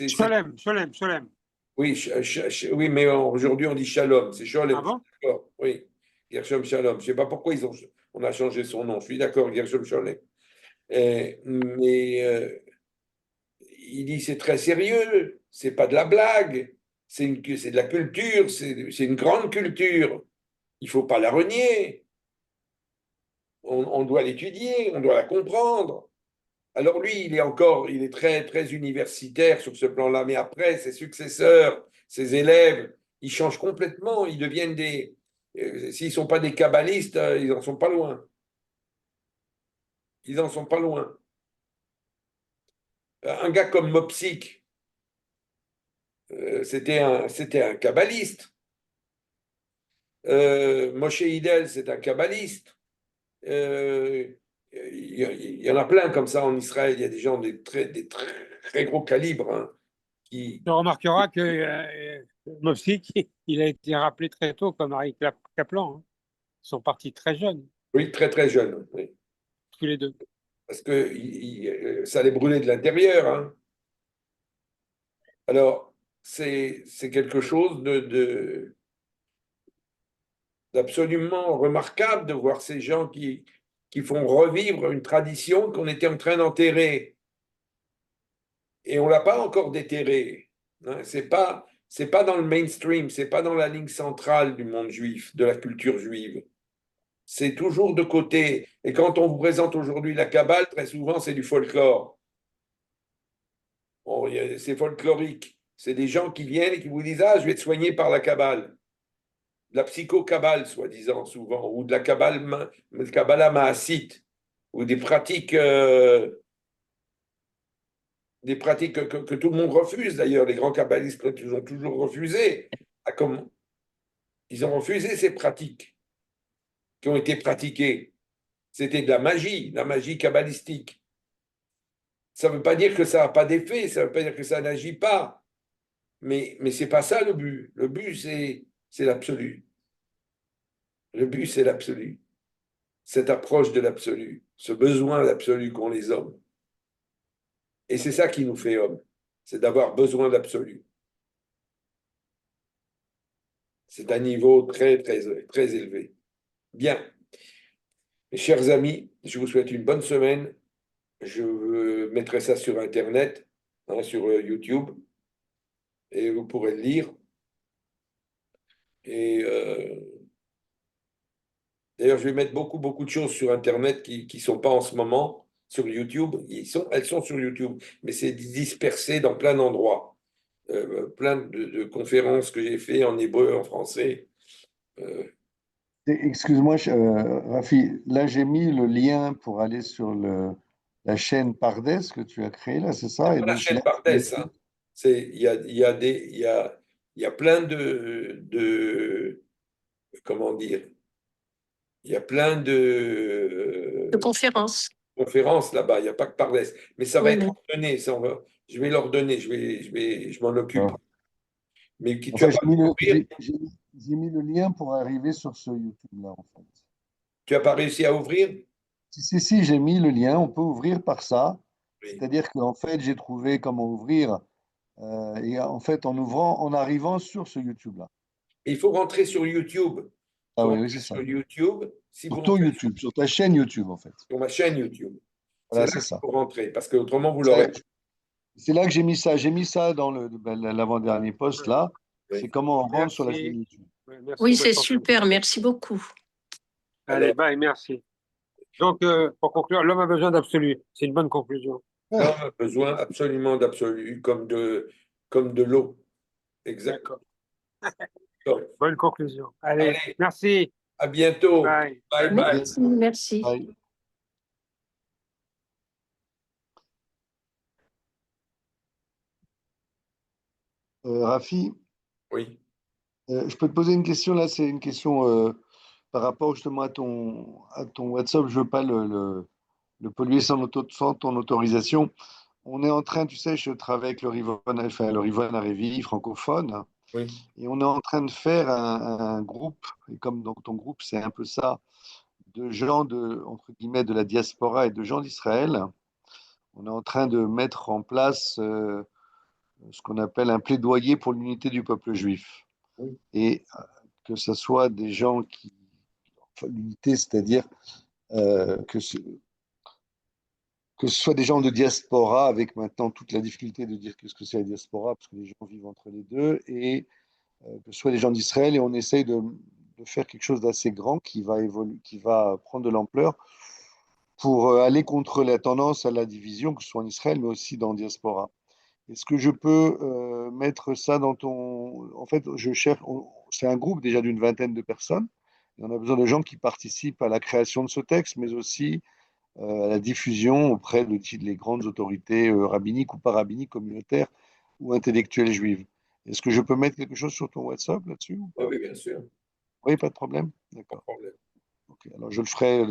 Solem. Oui, oui, mais aujourd'hui on dit Shalom, c'est Sholem. Ah bon? D'accord, oui, Gershom Shalom. Je ne sais pas pourquoi on a changé son nom. Je suis d'accord, Gershom Sholem. Mais il dit c'est très sérieux, c'est pas de la blague, c'est de la culture, c'est une grande culture. Il faut pas la renier. On doit l'étudier, on doit la comprendre. Alors lui, il est très, très universitaire sur ce plan-là, mais après, ses successeurs, ses élèves, ils changent complètement, ils deviennent s'ils ne sont pas des kabbalistes, ils n'en sont pas loin. Ils n'en sont pas loin. Un gars comme Mopsik, c'était un kabbaliste. Moshe Hidel, c'est un kabbaliste. Il y en a plein comme ça en Israël. Il y a des gens des très gros calibres, hein, qui. Tu remarqueras que Mofsik, il a été rappelé très tôt comme Harry Kaplan, hein. Ils sont partis très jeunes, Oui, très très jeunes. Oui. tous les deux. Parce que ça les brûlait de l'intérieur, hein. Alors, c'est quelque chose d'absolument remarquable de voir ces gens qui font revivre une tradition qu'on était en train d'enterrer. Et on ne l'a pas encore déterrée, hein. C'est pas dans le mainstream, c'est pas dans la ligne centrale du monde juif, de la culture juive. C'est toujours de côté. Et quand on vous présente aujourd'hui la Kabbale, très souvent, c'est du folklore. Bon, c'est folklorique. C'est des gens qui viennent et qui vous disent: ah, je vais te soigner par la Kabbale. De la psycho-Kabbale, soi-disant, souvent, ou de la Kabbalah mahassite, ou des pratiques que tout le monde refuse, d'ailleurs. Les grands kabbalistes ils ont toujours refusé. Ils ont refusé ces pratiques qui ont été pratiquées. C'était de la magie kabbalistique. Ça ne veut pas dire que ça n'a pas d'effet, ça ne veut pas dire que ça n'agit pas. Mais ce n'est pas ça le but. Le but, c'est l'absolu. Le but, c'est l'absolu. Cette approche de l'absolu, ce besoin d'absolu qu'ont les hommes. Et c'est ça qui nous fait hommes, c'est d'avoir besoin d'absolu. C'est un niveau très, très, très élevé. Bien. Mes chers amis, je vous souhaite une bonne semaine. Je mettrai ça sur Internet, hein, sur YouTube, et vous pourrez le lire. Et d'ailleurs, je vais mettre beaucoup, beaucoup de choses sur Internet qui ne sont pas en ce moment sur YouTube. Elles sont sur YouTube, mais c'est dispersé dans plein d'endroits. Plein de conférences que j'ai fait en hébreu, en français. Excuse-moi, Rafi, là j'ai mis le lien pour aller sur la chaîne Pardes que tu as créée, là, c'est ça? C'est Et pas la donc chaîne là, Pardes, hein. Il y a plein comment dire, il y a plein De conférence. conférences là-bas. Il n'y a pas que Pardes, mais ça va Oui, être oui. ordonné. Je vais l'ordonner. Je m'en occupe. ah. Mais tu Enfin, as pas réussi j'ai mis le lien pour arriver sur ce YouTube-là, en fait. tu as pas réussi à ouvrir? Si, j'ai mis le lien, on peut ouvrir par ça. Oui. C'est-à-dire qu'en fait, j'ai trouvé comment ouvrir, et en fait, en arrivant sur ce YouTube-là. Il faut rentrer sur YouTube. Il Ah faut oui, oui, rentrer c'est ça. sur YouTube. Si vous Sur ton rentrez YouTube, sur ta chaîne YouTube, en fait. sur ma chaîne YouTube, c'est Voilà, là c'est qu'il ça. faut rentrer, parce que autrement vous l'aurez. C'est là que j'ai mis ça. J'ai mis ça dans l'avant-dernier post là. C'est Oui. comment on rentre sur la chaîne Merci. YouTube. Merci, Oui, bonne c'est continuation. super. Merci beaucoup. Allez, Alors, bye, merci. Donc, pour conclure, l'homme a besoin d'absolu. C'est une bonne conclusion. l'homme a besoin absolument d'absolu, comme de l'eau. Exactement. D'accord. Bonne conclusion. Allez, Allez, merci. à bientôt. Bye. Bye Bye. bye. Merci, merci. Bye. Rafi, Oui. je peux te poser une question là. C'est une question par rapport justement à ton WhatsApp. Je veux pas le polluer sans ton autorisation. On est en train, tu sais, je travaille avec le Rivon Arevi francophone, Oui. et on est en train de faire un groupe, et comme donc ton groupe, c'est un peu ça, de gens entre guillemets, de la diaspora et de gens d'Israël. On est en train de mettre en place ce qu'on appelle un plaidoyer pour l'unité du peuple juif. Oui. Et que ce soit des gens qui... Enfin, l'unité, c'est-à-dire que ce soit des gens de diaspora, avec maintenant toute la difficulté de dire qu'est-ce que c'est la diaspora, parce que les gens vivent entre les deux, et que ce soit des gens d'Israël, et on essaye de faire quelque chose d'assez grand qui va évoluer, qui va prendre de l'ampleur pour aller contre la tendance à la division, que ce soit en Israël, mais aussi dans la diaspora. Est-ce que je peux mettre ça dans ton... En fait, je cherche... C'est un groupe déjà d'une vingtaine de personnes, et on a besoin de gens qui participent à la création de ce texte, mais aussi à la diffusion auprès de les grandes autorités rabbiniques ou parabbiniques, communautaires ou intellectuelles juives. Est-ce que je peux mettre quelque chose sur ton WhatsApp là-dessus ou Oui, pas? oui, bien sûr, Oui, pas de problème. pas de D'accord. problème. Ok. Alors je le ferai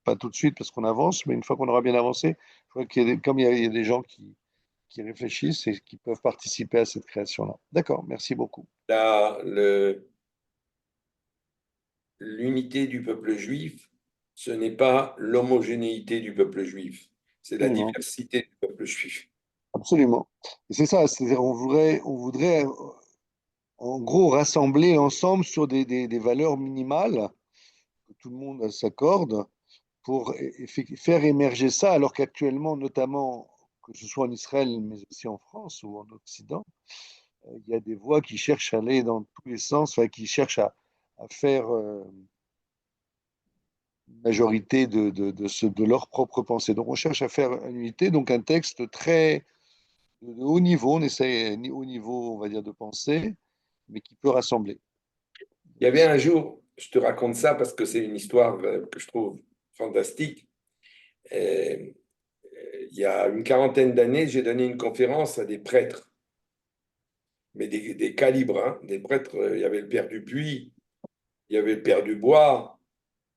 pas tout de suite parce qu'on avance, mais une fois qu'on aura bien avancé, je crois qu'il y a comme il y a des gens qui réfléchissent et qui peuvent participer à cette création-là. D'accord, merci beaucoup. Là, l'unité du peuple juif, ce n'est pas l'homogénéité du peuple juif, c'est la Absolument. diversité du peuple juif. Absolument. Et c'est ça, c'est-à-dire on voudrait en gros rassembler l'ensemble sur des valeurs minimales que tout le monde s'accorde pour faire émerger ça, alors qu'actuellement, notamment, que ce soit en Israël, mais aussi en France ou en Occident, il y a des voix qui cherchent à aller dans tous les sens, enfin, qui cherchent à faire une majorité de leur propre pensée. Donc on cherche à faire une unité, donc un texte très de haut niveau, on essaie au niveau, on va dire, de pensée, mais qui peut rassembler. Il y avait un jour, je te raconte ça parce que c'est une histoire que je trouve fantastique. Euh, il y a une quarantaine d'années, j'ai donné une conférence à des prêtres, mais des calibres, hein, des prêtres. Il y avait le père Dupuis, il y avait le père Dubois.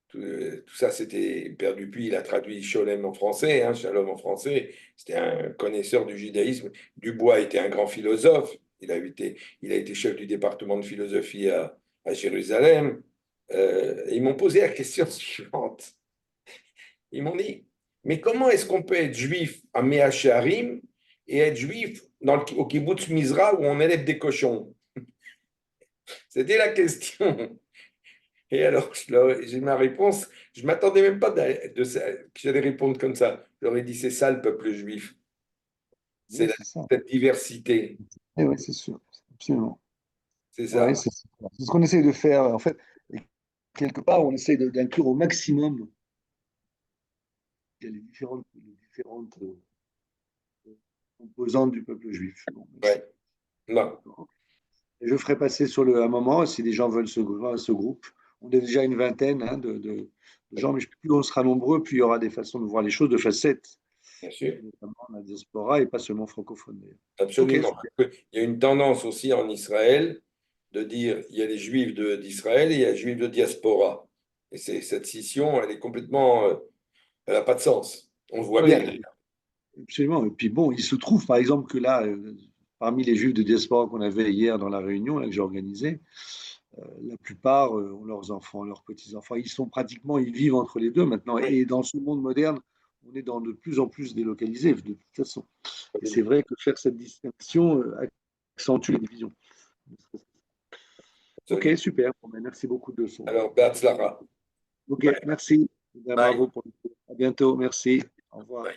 Tout ça, c'était le père Dupuis, il a traduit Sholem en français, hein, Shalom en français. C'était un connaisseur du judaïsme. Dubois était un grand philosophe. Il a été chef du département de philosophie à Jérusalem. Ils m'ont posé la question suivante. Ils m'ont dit, mais comment est-ce qu'on peut être juif à Mea Shearim et être juif au kibbutz Mizra où on élève des cochons? C'était la question. Et alors, j'ai ma réponse. Je ne m'attendais même pas que j'allais répondre comme ça. J'aurais dit, c'est ça le peuple juif. C'est Oui, c'est ça. cette diversité. Et oui, c'est sûr, absolument. C'est Ouais, ça. c'est ce qu'on essaye de faire. En fait, et quelque part, on essaye d'inclure au maximum les différentes composantes du peuple juif. Bon, merci. Ouais. Non. Et je ferai passer sur un moment, si des gens veulent se joindre à ce groupe. On est déjà une vingtaine hein, de gens, mais plus on sera nombreux, plus il y aura des façons de voir les choses, de facettes, Bien sûr. notamment la diaspora et pas seulement francophone d'ailleurs. Ok, Absolument. super. Il y a une tendance aussi en Israël de dire il y a les juifs d'Israël et il y a les juifs de diaspora. Et cette scission, elle est complètement. Elle n'a pas de sens. On le voit bien Oui, d'ailleurs. absolument. Et puis bon, il se trouve par exemple que là, parmi les juifs de diaspora qu'on avait hier dans la réunion là, que j'ai organisée, la plupart ont leurs enfants, leurs petits-enfants. Ils vivent entre les deux maintenant. Oui. Et dans ce monde moderne, on est dans de plus en plus délocalisé de toute façon. Et c'est vrai que faire cette distinction accentue les divisions. Ok, Absolument. super. Bon, ben, merci beaucoup de son. Alors, Beatzlara. Ok, merci. Ben, Bye. bravo pour le coup. À bientôt. Merci. Au revoir. Bye.